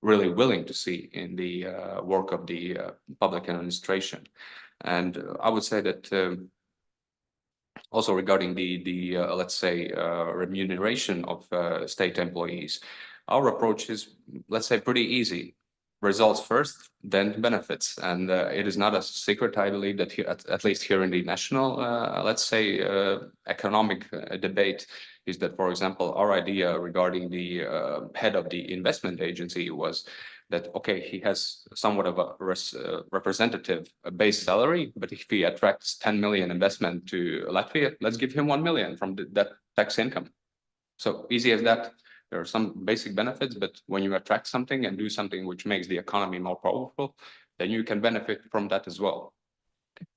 really willing to see in the work of the public administration. And I would say that also regarding the let's say, remuneration of state employees, our approach is, let's say, pretty easy. Results first, then benefits. And it is not a secret, I believe, that here, at least here in the national, let's say, economic debate, is that, for example, our idea regarding the head of the investment agency was that, okay, he has somewhat of a representative base salary, but if he attracts 10 million investment to Latvia, let's give him 1 million from that tax income. So easy as that. There are some basic benefits, but when you attract something and do something which makes the economy more powerful, then you can benefit from that as well.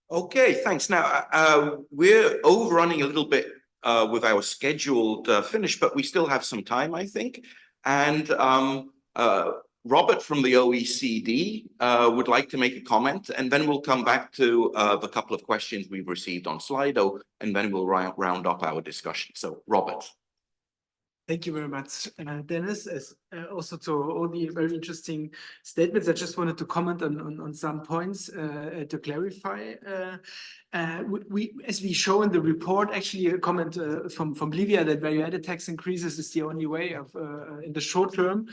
Okay, thanks. Now, we're overrunning a little bit with our scheduled finish, but we still have some time, I think. And Robert from the OECD would like to make a comment, and then we'll come back to the couple of questions we've received on Slido, and then we'll round up our discussion. So, Robert. Thank you very much, Dennis, also to all the very interesting statements. I just wanted to comment on some points to clarify. As we show in the report, actually a comment from Livia that value-added tax increases is the only way of in the short term.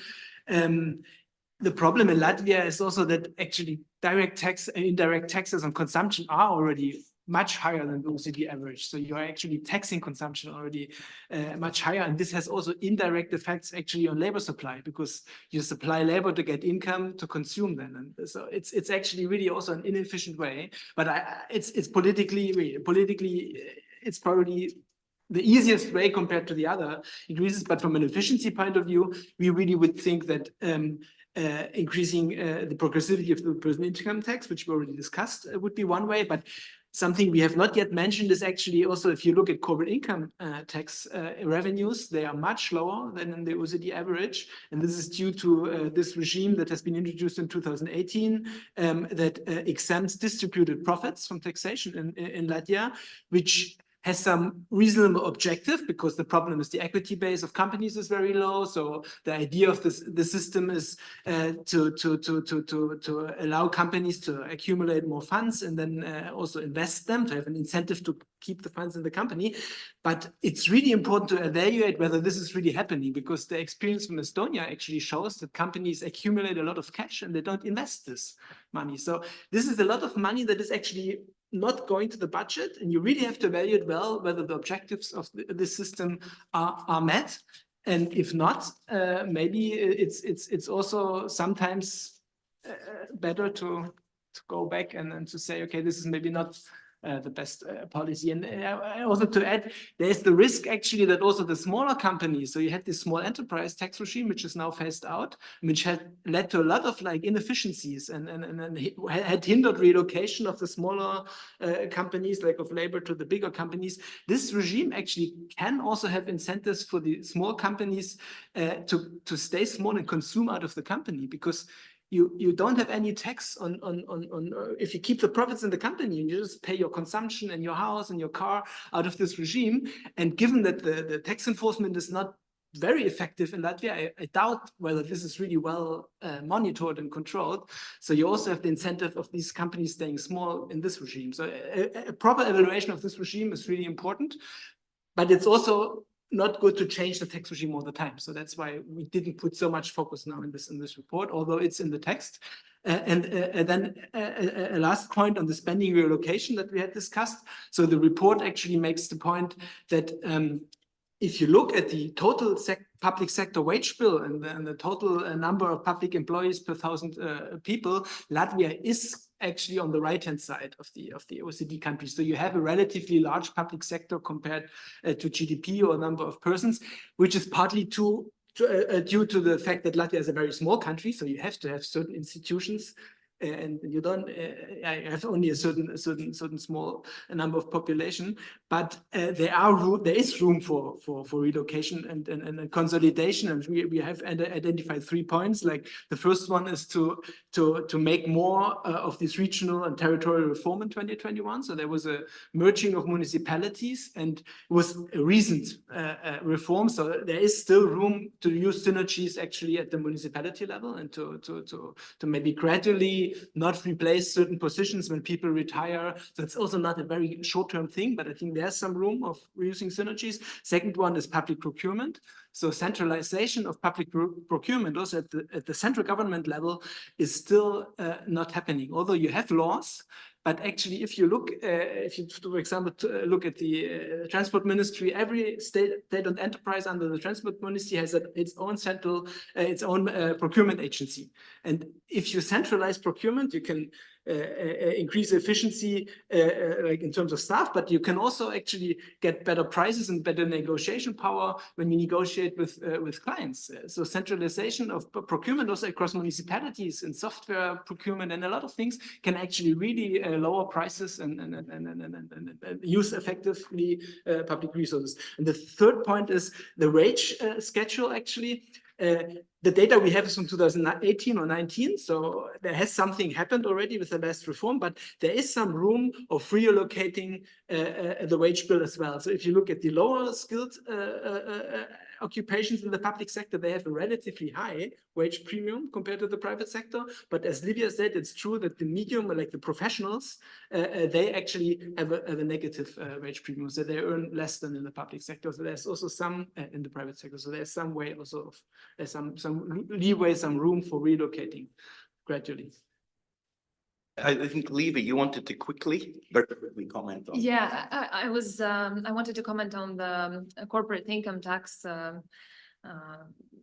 The problem in Latvia is also that actually direct tax and indirect taxes on consumption are already much higher than the OECD average. So you are actually taxing consumption already much higher. And this has also indirect effects actually on labor supply, because you supply labor to get income to consume then. And so it's actually really also an inefficient way. But it's politically, it's probably the easiest way compared to the other increases. But from an efficiency point of view, we really would think that increasing the progressivity of the personal income tax, which we already discussed, would be one way. But something we have not yet mentioned is actually also, if you look at corporate income tax revenues, they are much lower than in the OECD average. And this is due to this regime that has been introduced in 2018 that exempts distributed profits from taxation in Latvia, which has some reasonable objective, because the problem is the equity base of companies is very low. So the idea of the system is to allow companies to accumulate more funds and then also invest them, to have an incentive to keep the funds in the company. But it's really important to evaluate whether this is really happening, because the experience from Estonia actually shows that companies accumulate a lot of cash and they don't invest this money. So this is a lot of money that is actually not going to the budget, and you really have to evaluate well whether the objectives of the system are met. And if not, maybe it's also sometimes better to go back and to say, okay, this is maybe not the best policy. And also to add, there's the risk actually that also the smaller companies, so you had this small enterprise tax regime, which is now phased out, which had led to a lot of like inefficiencies and had hindered relocation of the smaller companies, like of labor, to the bigger companies. This regime actually can also have incentives for the small companies to stay small and consume out of the company, because you don't have any tax on if you keep the profits in the company and you just pay your consumption and your house and your car out of this regime. And given that the tax enforcement is not very effective in Latvia, I doubt whether this is really well monitored and controlled. So you also have the incentive of these companies staying small in this regime. So a proper evaluation of this regime is really important, but it's also not good to change the tax regime all the time. So that's why we didn't put so much focus now in this report, although it's in the text. And then a last point on the spending relocation that we had discussed. So the report actually makes the point that if you look at the total public sector wage bill and the total number of public employees per 1,000 people, Latvia is actually on the right-hand side of the OECD countries. So you have a relatively large public sector compared to GDP or number of persons, which is partly due to the fact that Latvia is a very small country. So you have to have certain institutions, and you don't have only a certain small number of population, but there is room for relocation and consolidation, and we have identified 3 points. Like the first one is to make more of this regional and territorial reform in 2021. So there was a merging of municipalities, and it was a recent reform. So there is still room to use synergies actually at the municipality level, and to maybe gradually not replace certain positions when people retire. So it's also not a very short-term thing, but I think there's some room of reusing synergies. Second one is public procurement. So centralization of public procurement also at the central government level is still not happening. Although you have laws, but actually, if you look, for example, look at the transport ministry, every state-owned enterprise under the transport ministry has its own procurement agency. And if you centralize procurement, you can increase efficiency like in terms of staff, but you can also actually get better prices and better negotiation power when you negotiate with clients. So centralization of procurement also across municipalities and software procurement and a lot of things can actually really lower prices and use effectively public resources. And the third point is the wage schedule actually. The data we have is from 2018 or 19, so there has something happened already with the last reform, but there is some room of reallocating the wage bill as well. So if you look at the lower skilled occupations in the public sector, they have a relatively high wage premium compared to the private sector. But as Livia said, it's true that the medium, like the professionals, they actually have a negative wage premium, so they earn less than in the public sector. So there's also some in the private sector. So there's some way also of some leeway, some room for relocating gradually. I think, Liva, you wanted to very quickly comment on. Yeah, I wanted to comment on the corporate income tax.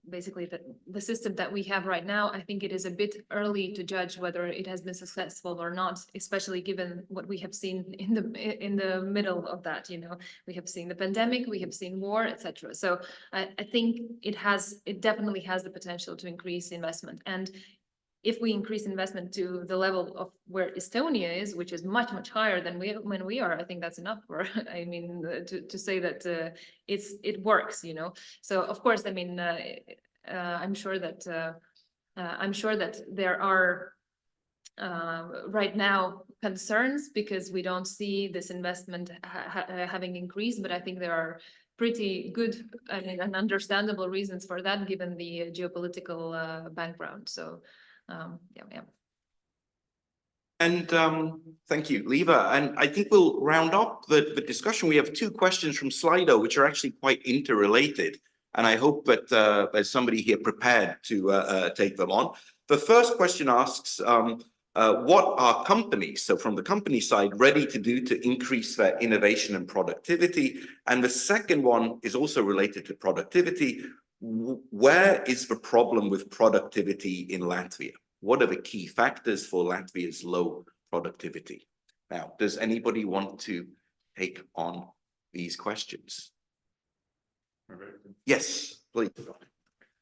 Basically, the system that we have right now, I think it is a bit early to judge whether it has been successful or not, especially given what we have seen in the middle of that. You know, we have seen the pandemic, we have seen war, etc. So I think it definitely has the potential to increase investment. And if we increase investment to the level of where Estonia is, which is much, much higher than when we are, I think that's enough for, I mean, to say that it works, you know. So of course, I mean, I'm sure that there are right now concerns because we don't see this investment having increased, but I think there are pretty good and understandable reasons for that, given the geopolitical background. So. Yeah. And thank you, Liva. And I think we'll round up the discussion. We have 2 questions from Slido, which are actually quite interrelated. And I hope that there's somebody here prepared to take them on. The first question asks, what are companies, so from the company side, ready to do to increase their innovation and productivity? And the second one is also related to productivity. Where is the problem with productivity in Latvia? What are the key factors for Latvia's low productivity? Now, does anybody want to take on these questions? Yes, please.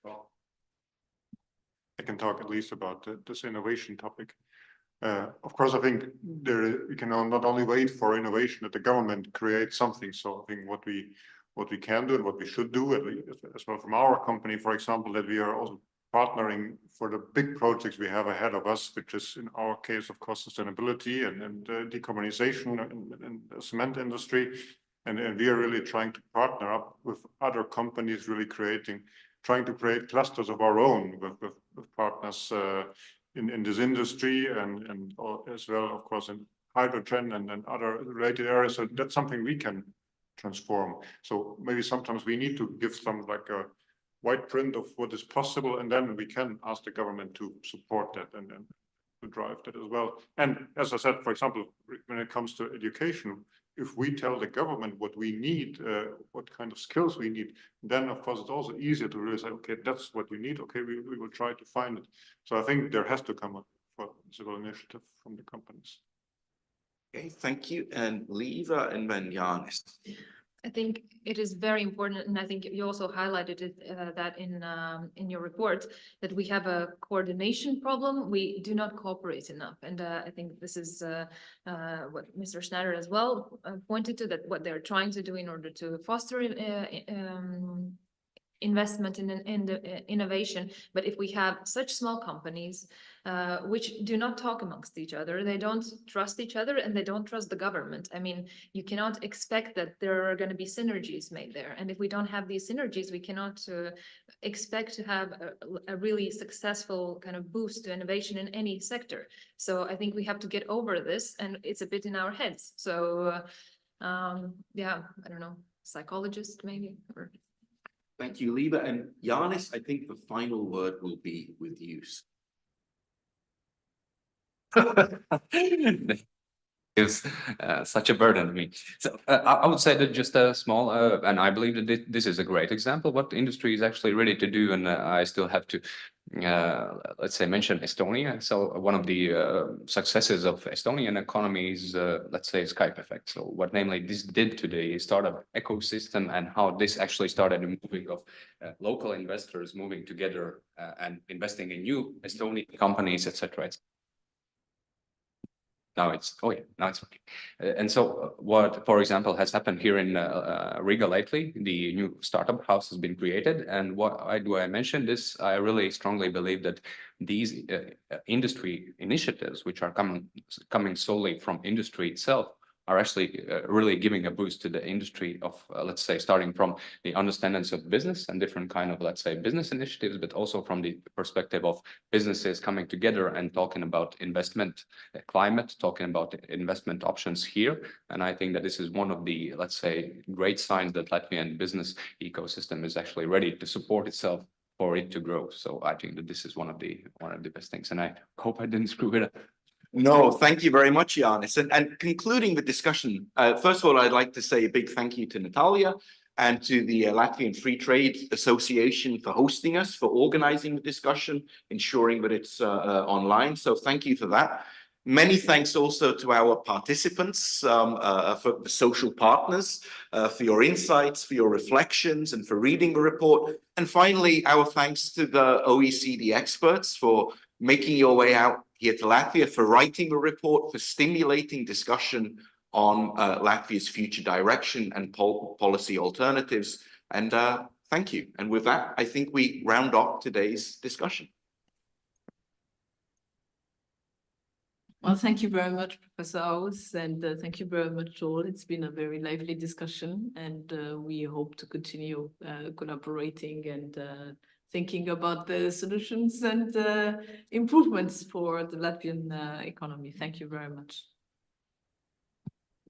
Well, I can talk at least about this innovation topic. Of course, I think we can not only wait for innovation that the government creates something. So I think what we can do and what we should do, at least as well from our company, for example, that we are also partnering for the big projects we have ahead of us, which is in our case, of course, sustainability and decarbonization in the cement industry. And we are really trying to partner up with other companies, really trying to create clusters of our own with partners in this industry and as well, of course, in hydrogen and other related areas. So that's something we can transform. So maybe sometimes we need to give some like a white print of what is possible, and then we can ask the government to support that and to drive that as well. And as I said, for example, when it comes to education, if we tell the government what we need, what kind of skills we need, then of course it's also easier to really say, okay, that's what we need. Okay, we will try to find it. So I think there has to come a civil initiative from the companies. Okay, thank you. And Liva and then Janis. I think it is very important, and I think you also highlighted it, that in your report, that we have a coordination problem. We do not cooperate enough, and I think this is what Mr. Schneider as well pointed to, that what they're trying to do in order to foster investment in the innovation. But if we have such small companies which do not talk amongst each other, they don't trust each other and they don't trust the government. I mean, you cannot expect that there are going to be synergies made there. And if we don't have these synergies, we cannot expect to have a really successful kind of boost to innovation in any sector. So I think we have to get over this, and it's a bit in our heads. So yeah, I don't know, psychologist maybe. Or... Thank you, Liva. And Janis, I think the final word will be with you. Is such a burden to me. So I would say that just a small, and I believe that this is a great example what the industry is actually ready to do. And I still have to, let's say, mention Estonia. So one of the successes of Estonian economy is, let's say, Skype effect. So what namely this did to the startup ecosystem and how this actually started a moving of local investors moving together and investing in new Estonian companies, etc. Now it's working. And so what, for example, has happened here in Riga lately, the new startup house has been created. And why do I mention this? I really strongly believe that these industry initiatives, which are coming solely from industry itself, are actually really giving a boost to the industry of, let's say, starting from the understandings of business and different kind of, let's say, business initiatives, but also from the perspective of businesses coming together and talking about investment climate, talking about investment options here. And I think that this is one of the, let's say, great signs that Latvian business ecosystem is actually ready to support itself for it to grow. So I think that this is one of the best things. And I hope I didn't screw it up. No, thank you very much, Janis. And concluding the discussion, first of all, I'd like to say a big thank you to Natalia and to the Latvian Free Trade Association for hosting us, for organizing the discussion, ensuring that it's online. So thank you for that. Many thanks also to our participants, for the social partners, for your insights, for your reflections, and for reading the report. And finally, our thanks to the OECD experts for making your way out here to Latvia, for writing the report, for stimulating discussion on Latvia's future direction and policy alternatives. And thank you. And with that, I think we round off today's discussion. Well, thank you very much, Professor Auers, and thank you very much all. It's been a very lively discussion, and we hope to continue collaborating and thinking about the solutions and improvements for the Latvian economy. Thank you very much.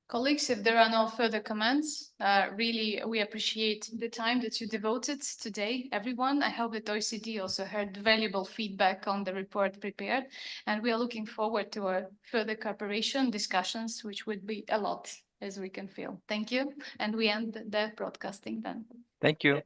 Colleagues, if there are no further comments, really, we appreciate the time that you devoted today, everyone. I hope that OECD also heard valuable feedback on the report prepared, and we are looking forward to our further cooperation discussions, which would be a lot, as we can feel. Thank you, and we end the broadcasting then. Thank you.